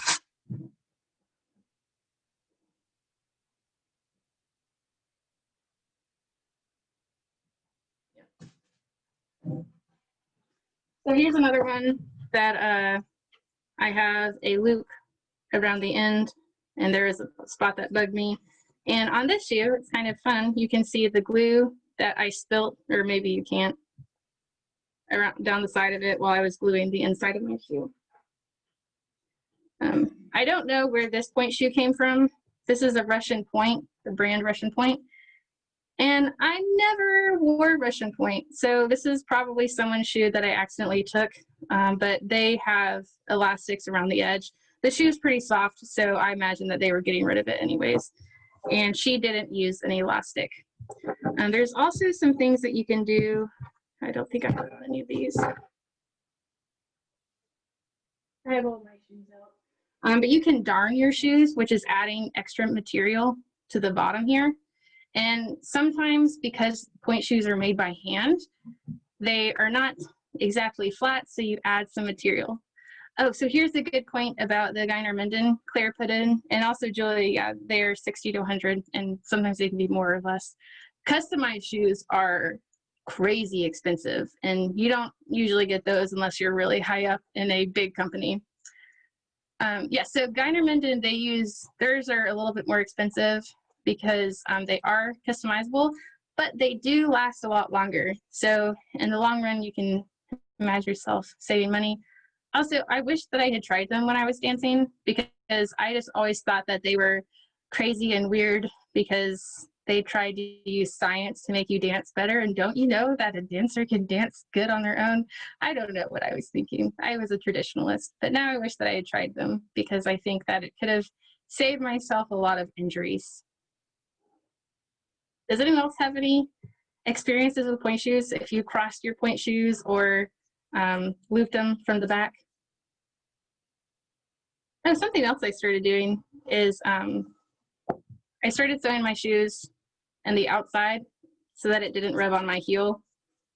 So here's another one that I have a loop around the end, and there is a spot that bugged me. And on this shoe, it's kind of fun. You can see the glue that I spilt, or maybe you can't, around down the side of it while I was gluing the inside of my shoe. I don't know where this point shoe came from. This is a Russian point, the brand Russian point. And I never wore Russian point. So this is probably someone's shoe that I accidentally took, but they have elastics around the edge. The shoe's pretty soft, so I imagine that they were getting rid of it anyways. And she didn't use any elastic. There's also some things that you can do. I don't think I have any of these. I have all my shoes out. But you can darn your shoes, which is adding extra material to the bottom here. And sometimes because point shoes are made by hand, they are not exactly flat, so you add some material. Oh, so here's a good point about the Geiner Minden Claire put in, and also Julie, yeah, they're 60 to 100, and sometimes they can be more or less. Customized shoes are crazy expensive, and you don't usually get those unless you're really high up in a big company. Yeah, so Geiner Minden, theirs are a little bit more expensive because they are customizable, but they do last a lot longer. So in the long run, you can imagine yourself saving money. Also, I wish that I had tried them when I was dancing, because I just always thought that they were crazy and weird because they tried to use science to make you dance better. And don't you know that a dancer can dance good on their own? I don't know what I was thinking. I was a traditionalist, but now I wish that I had tried them because I think that it could have saved myself a lot of injuries. Does anyone else have any experiences with point shoes? If you crossed your point shoes or looped them from the back? And something else I started doing is I started sewing my shoes on the outside so that it didn't rub on my heel.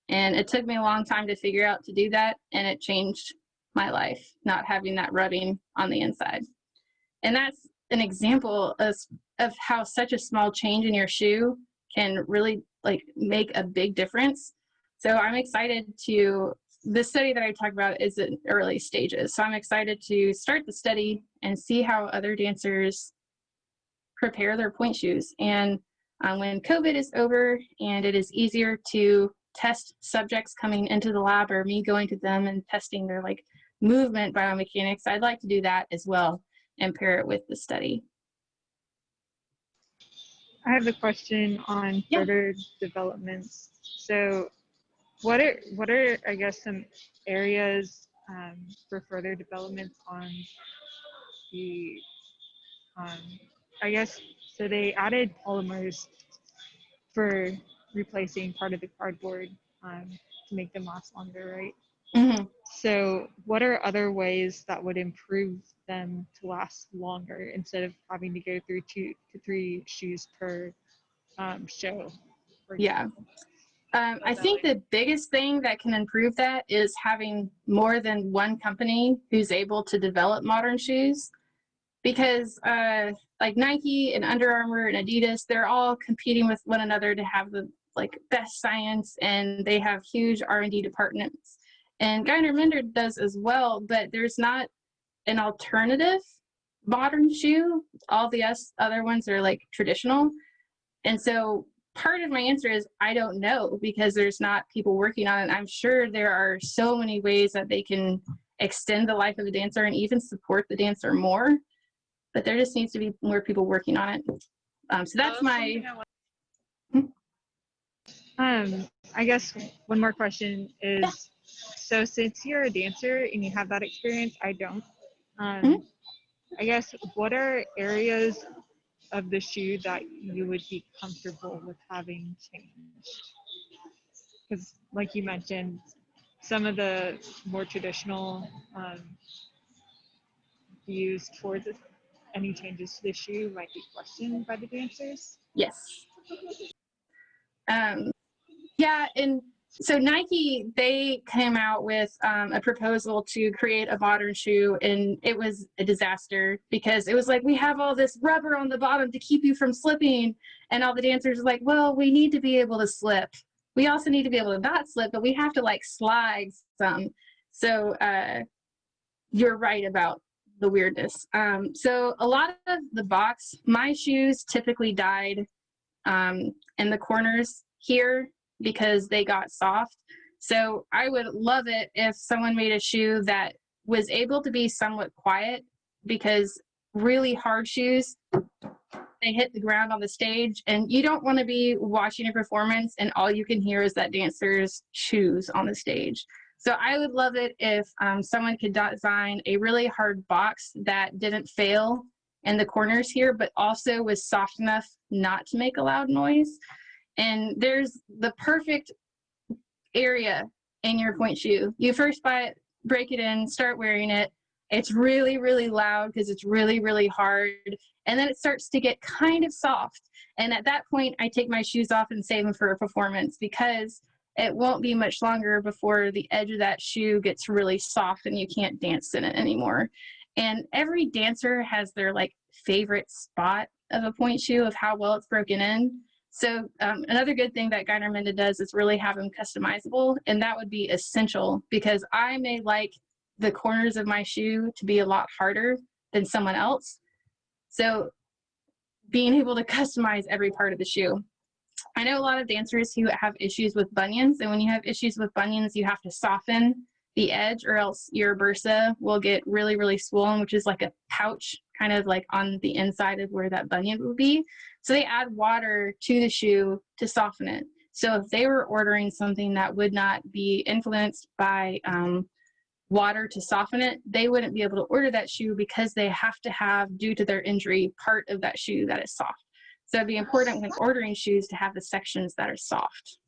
And it took me a long time to figure out to do that, and it changed my life, not having that rubbing on the inside. And that's an example of how such a small change in your shoe can really make a big difference. So I'm excited to, the study that I talked about is in early stages. So I'm excited to start the study and see how other dancers prepare their point shoes. And when COVID is over and it is easier to test subjects coming into the lab or me going to them and testing their like movement biomechanics, I'd like to do that as well and pair it with the study. I have a question on further developments. So what are I guess some areas for further development on the I guess so they added polymers for replacing part of the cardboard to make them last longer, right? Mm-hmm. So what are other ways that would improve them to last longer instead of having to go through 2 to 3 shoes per show? Yeah. I think the biggest thing that can improve that is having more than one company who's able to develop modern shoes, because like Nike and Under Armour and Adidas, they're all competing with one another to have the like best science, and they have huge R&D departments. And Geiner Minder does as well, but there's not an alternative modern shoe. All the other ones are like traditional. And so part of my answer is I don't know, because there's not people working on it. I'm sure there are so many ways that they can extend the life of a dancer and even support the dancer more, but there just needs to be more people working on it. So that's my... I guess one more question is, so since you're a dancer and you have that experience, I don't. I guess what are areas of the shoe that you would be comfortable with having changed? Because like you mentioned, some of the more traditional views towards any changes to the shoe might be questioned by the dancers. Yes. Yeah, and so Nike, they came out with a proposal to create a modern shoe, and it was a disaster because it was like, we have all this rubber on the bottom to keep you from slipping, and all the dancers are like, well, we need to be able to slip. We also need to be able to not slip, but we have to like slide some. So you're right about the weirdness. So a lot of the box, my shoes typically died in the corners here because they got soft. So I would love it if someone made a shoe that was able to be somewhat quiet, because really hard shoes, they hit the ground on the stage, and you don't want to be watching a performance and all you can hear is that dancer's shoes on the stage. So I would love it if someone could design a really hard box that didn't fail in the corners here, but also was soft enough not to make a loud noise. And there's the perfect area in your point shoe. You first buy it, break it in, start wearing it. It's really, really loud because it's really, really hard. And then it starts to get kind of soft. And at that point, I take my shoes off and save them for a performance, because it won't be much longer before the edge of that shoe gets really soft and you can't dance in it anymore. And every dancer has their like favorite spot of a point shoe, of how well it's broken in. So another good thing that Geiner Minder does is really have them customizable, and that would be essential, because I may like the corners of my shoe to be a lot harder than someone else. So being able to customize every part of the shoe. I know a lot of dancers who have issues with bunions, and when you have issues with bunions, you have to soften the edge, or else your bursa will get really, really swollen, which is like a pouch kind of like on the inside of where that bunion would be. So they add water to the shoe to soften it. So if they were ordering something that would not be influenced by water to soften it, they wouldn't be able to order that shoe, because they have to have, due to their injury, part of that shoe that is soft. So it'd be important when ordering shoes to have the sections that are soft.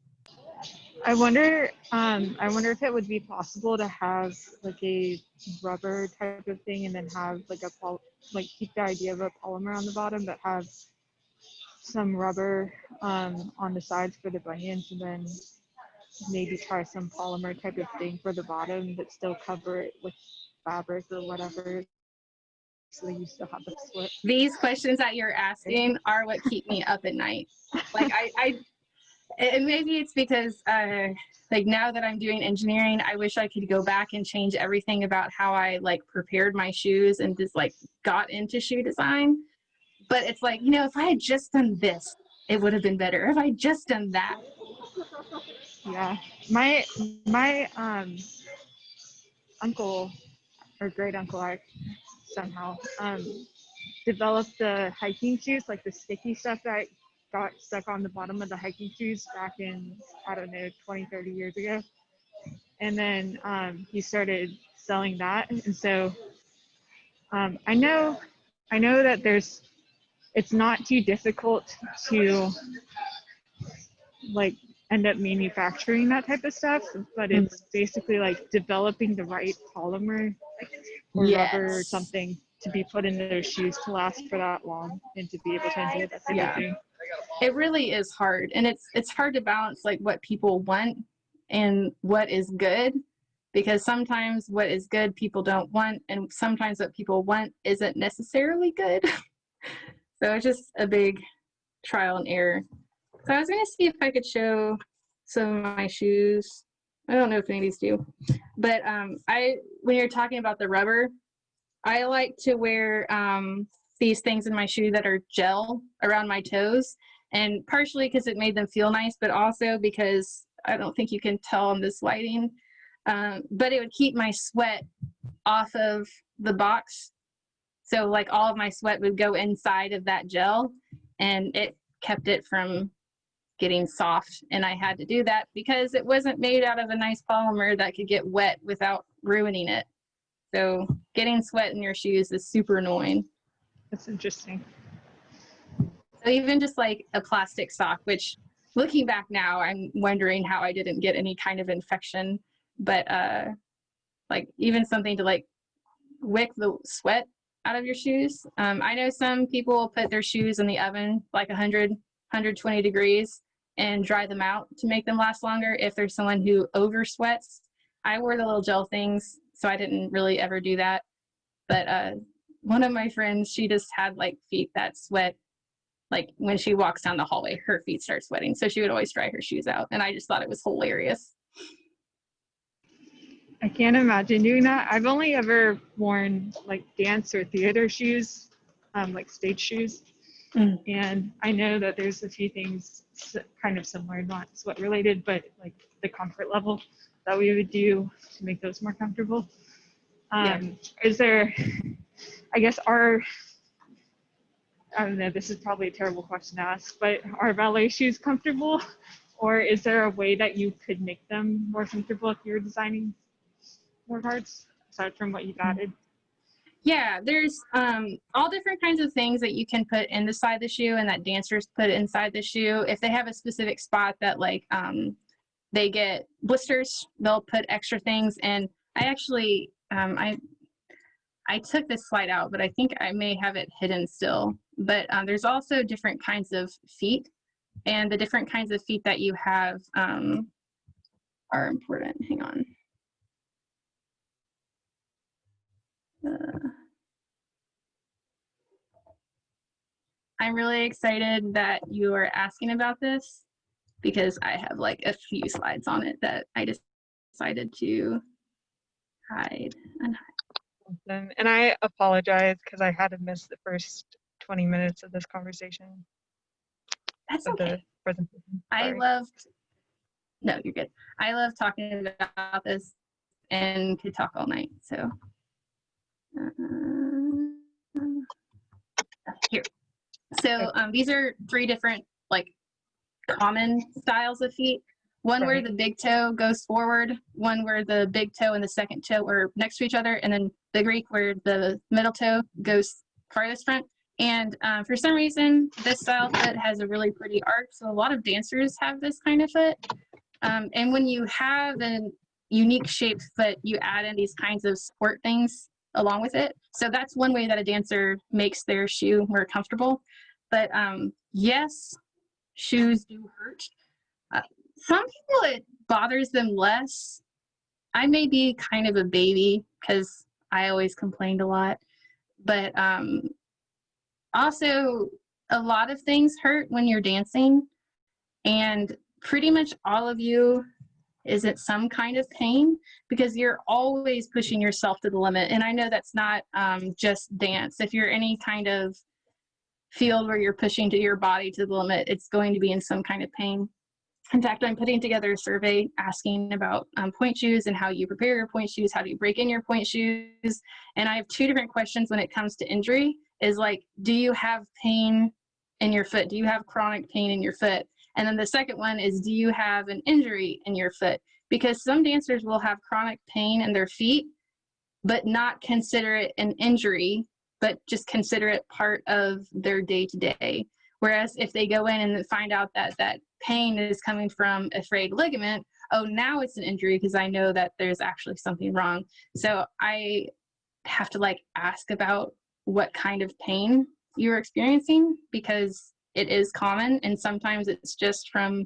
I wonder if it would be possible to have like a rubber type of thing, and then have like keep the idea of a polymer on the bottom, but have some rubber on the sides for the bunions, and then maybe try some polymer type of thing for the bottom, but still cover it with fabric or whatever, so you still have the slip. These questions that you're asking are what keep me up at night. Like and maybe it's because like now that I'm doing engineering, I wish I could go back and change everything about how I like prepared my shoes and just like got into shoe design. But it's like, you know, if I had just done this, it would have been better. If I had just done that. Yeah, my uncle or great uncle, I somehow developed the hiking shoes, like the sticky stuff that got stuck on the bottom of the hiking shoes back in, I don't know, 20, 30 years ago. And then he started selling that. And so I know that it's not too difficult to like end up manufacturing that type of stuff, but it's basically like developing the right polymer or rubber or something to be put in those shoes to last for that long and to be able to enjoy that type of thing. It really is hard, and it's hard to balance like what people want and what is good, because sometimes what is good people don't want, and sometimes what people want isn't necessarily good. So it's just a big trial and error. So I was going to see if I could show some of my shoes. I don't know if any of these do, but when you're talking about the rubber, I like to wear these things in my shoe that are gel around my toes, and partially because it made them feel nice, but also because I don't think you can tell on this lighting, but it would keep my sweat off of the box. So like all of my sweat would go inside of that gel, and it kept it from getting soft. And I had to do that because it wasn't made out of a nice polymer that could get wet without ruining it. So getting sweat in your shoes is super annoying. That's interesting. So even just like a plastic sock, which looking back now, I'm wondering how I didn't get any kind of infection, but like even something to like wick the sweat out of your shoes. I know some people put their shoes in the oven like 100, 120 degrees and dry them out to make them last longer if there's someone who over sweats. I wore the little gel things, so I didn't really ever do that. But one of my friends, she just had like feet that sweat. Like when she walks down the hallway, her feet start sweating. So she would always dry her shoes out. And I just thought it was hilarious. I can't imagine doing that. I've only ever worn like dance or theater shoes, like stage shoes. And I know that there's a few things kind of similar, not sweat related, but like the comfort level that we would do to make those more comfortable. Is there, I guess, I don't know, this is probably a terrible question to ask, but are ballet shoes comfortable? Or is there a way that you could make them more comfortable if you're designing more parts, aside from what you've added? Yeah, there's all different kinds of things that you can put inside the shoe and that dancers put inside the shoe. If they have a specific spot that like they get blisters, they'll put extra things. And I actually, I took this slide out, but I think I may have it hidden still. But there's also different kinds of feet, and the different kinds of feet that you have are important. Hang on. I'm really excited that you are asking about this because I have like a few slides on it that I just decided to hide. And I apologize because I had to miss the first 20 minutes of this conversation. That's of okay. The presentation. I loved, no, you're good. I love talking about this and could talk all night. So here. So these are 3 different like common styles of feet. One where the big toe goes forward, one where the big toe and the second toe are next to each other, and then the Greek where the middle toe goes farthest front. And for some reason, this style foot has a really pretty arc, so a lot of dancers have this kind of foot. And when you have a unique shaped foot, you add in these kinds of support things along with it. So that's one way that a dancer makes their shoe more comfortable. But yes, shoes do hurt. Some people, it bothers them less. I may be kind of a baby because I always complained a lot. But also, a lot of things hurt when you're dancing. And pretty much all of you is at some kind of pain because you're always pushing yourself to the limit. And I know that's not just dance. If you're any kind of field where you're pushing to your body to the limit, it's going to be in some kind of pain. In fact, I'm putting together a survey asking about point shoes and how you prepare your point shoes, how do you break in your point shoes. And I have 2 different questions when it comes to injury is like, do you have pain in your foot? Do you have chronic pain in your foot? And then the second one is, do you have an injury in your foot? Because some dancers will have chronic pain in their feet, but not consider it an injury, but just consider it part of their day-to-day. Whereas if they go in and find out that that pain is coming from a frayed ligament, oh, now it's an injury because I know that there's actually something wrong. So I have to like ask about what kind of pain you're experiencing, because it is common, and sometimes it's just from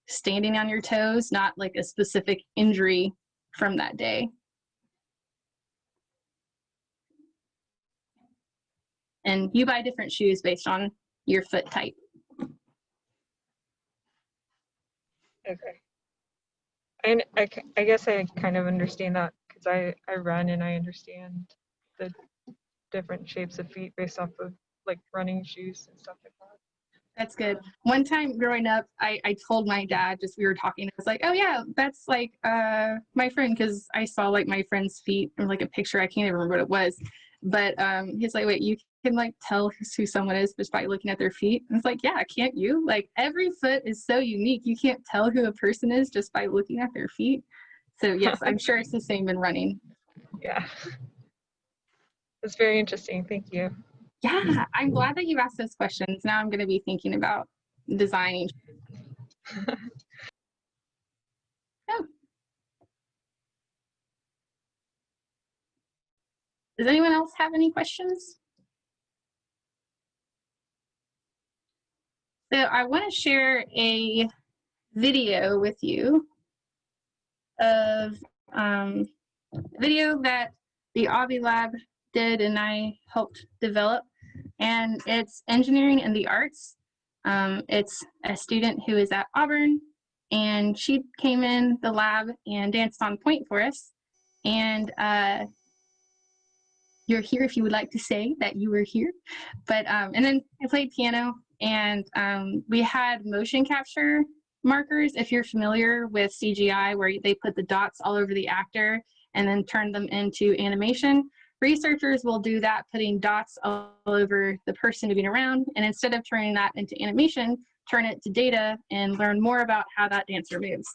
standing on your toes, not like a specific injury from that day. And you buy different shoes based on your foot type. Okay. And I guess I kind of understand that because I run and I understand the different shapes of feet based off of like running shoes and stuff like that. That's good. One time growing up, I told my dad, just we were talking, I was like, oh yeah, that's like my friend, because I saw like my friend's feet or like a picture, I can't even remember what it was. But he's like, wait, you can like tell who someone is just by looking at their feet? And it's like, yeah, can't you? Like every foot is so unique. You can't tell who a person is just by looking at their feet. So yes, I'm sure it's the same in running. Yeah. That's very interesting. Thank you. Yeah, I'm glad that you asked those questions. Now I'm going to be thinking about designing. Oh. Does anyone else have any questions? So I want to share a video with you of a video that the Avi Lab did and I helped develop, and it's engineering and the arts. It's a student who is at Auburn, and she came in the lab and danced on pointe for us. And you're here if you would like to say that you were here. But and then I played piano, and we had motion capture markers, if you're familiar with CGI, where they put the dots all over the actor and then turn them into animation. Researchers will do that, putting dots all over the person moving around, and instead of turning that into animation, turn it to data and learn more about how that dancer moves.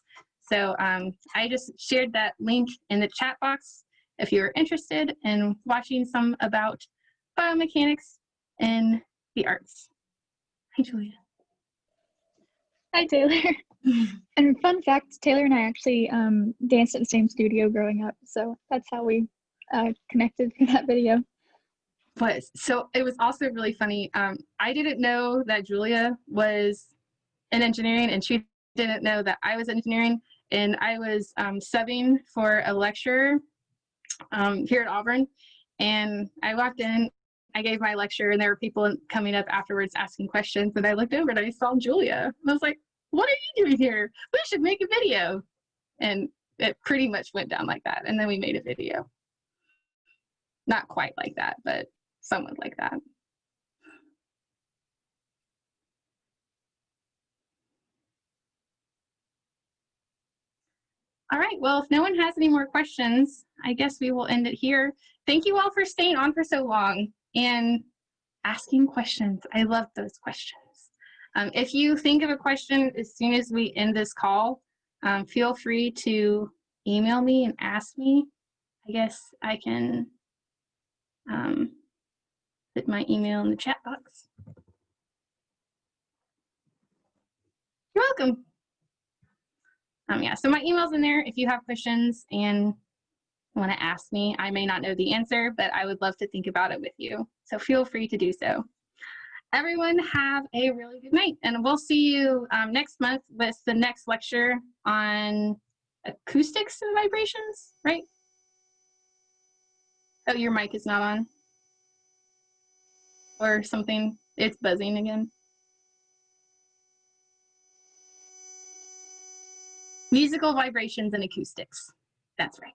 So I just shared that link in the chat box if you're interested in watching some about biomechanics and the arts. Hi, Julia. Hi, Taylor. And fun fact, Taylor and I actually danced at the same studio growing up, so that's how we connected through that video. But so it was also really funny. I didn't know that Julia was in engineering, and she didn't know that I was engineering, and I was subbing for a lecturer here at Auburn, and I walked in, I gave my lecture, and there were people coming up afterwards asking questions, and I looked over and I saw Julia, and I was like, what are you doing here? We should make a video. And it pretty much went down like that, and then we made a video. Not quite like that, but somewhat like that. All right, well, if no one has any more questions, I guess we will end it here. Thank you all for staying on for so long and asking questions. I love those questions. If you think of a question as soon as we end this call, feel free to email me and ask me. I guess I can put my email in the chat box. You're welcome. Yeah, so my email's in there if you have questions and want to ask me. I may not know the answer, but I would love to think about it with you. So feel free to do so. Everyone have a really good night, and we'll see you next month with the next lecture on acoustics and vibrations, right? Oh, your mic is not on. Or something, it's buzzing again. Musical vibrations and acoustics, that's right.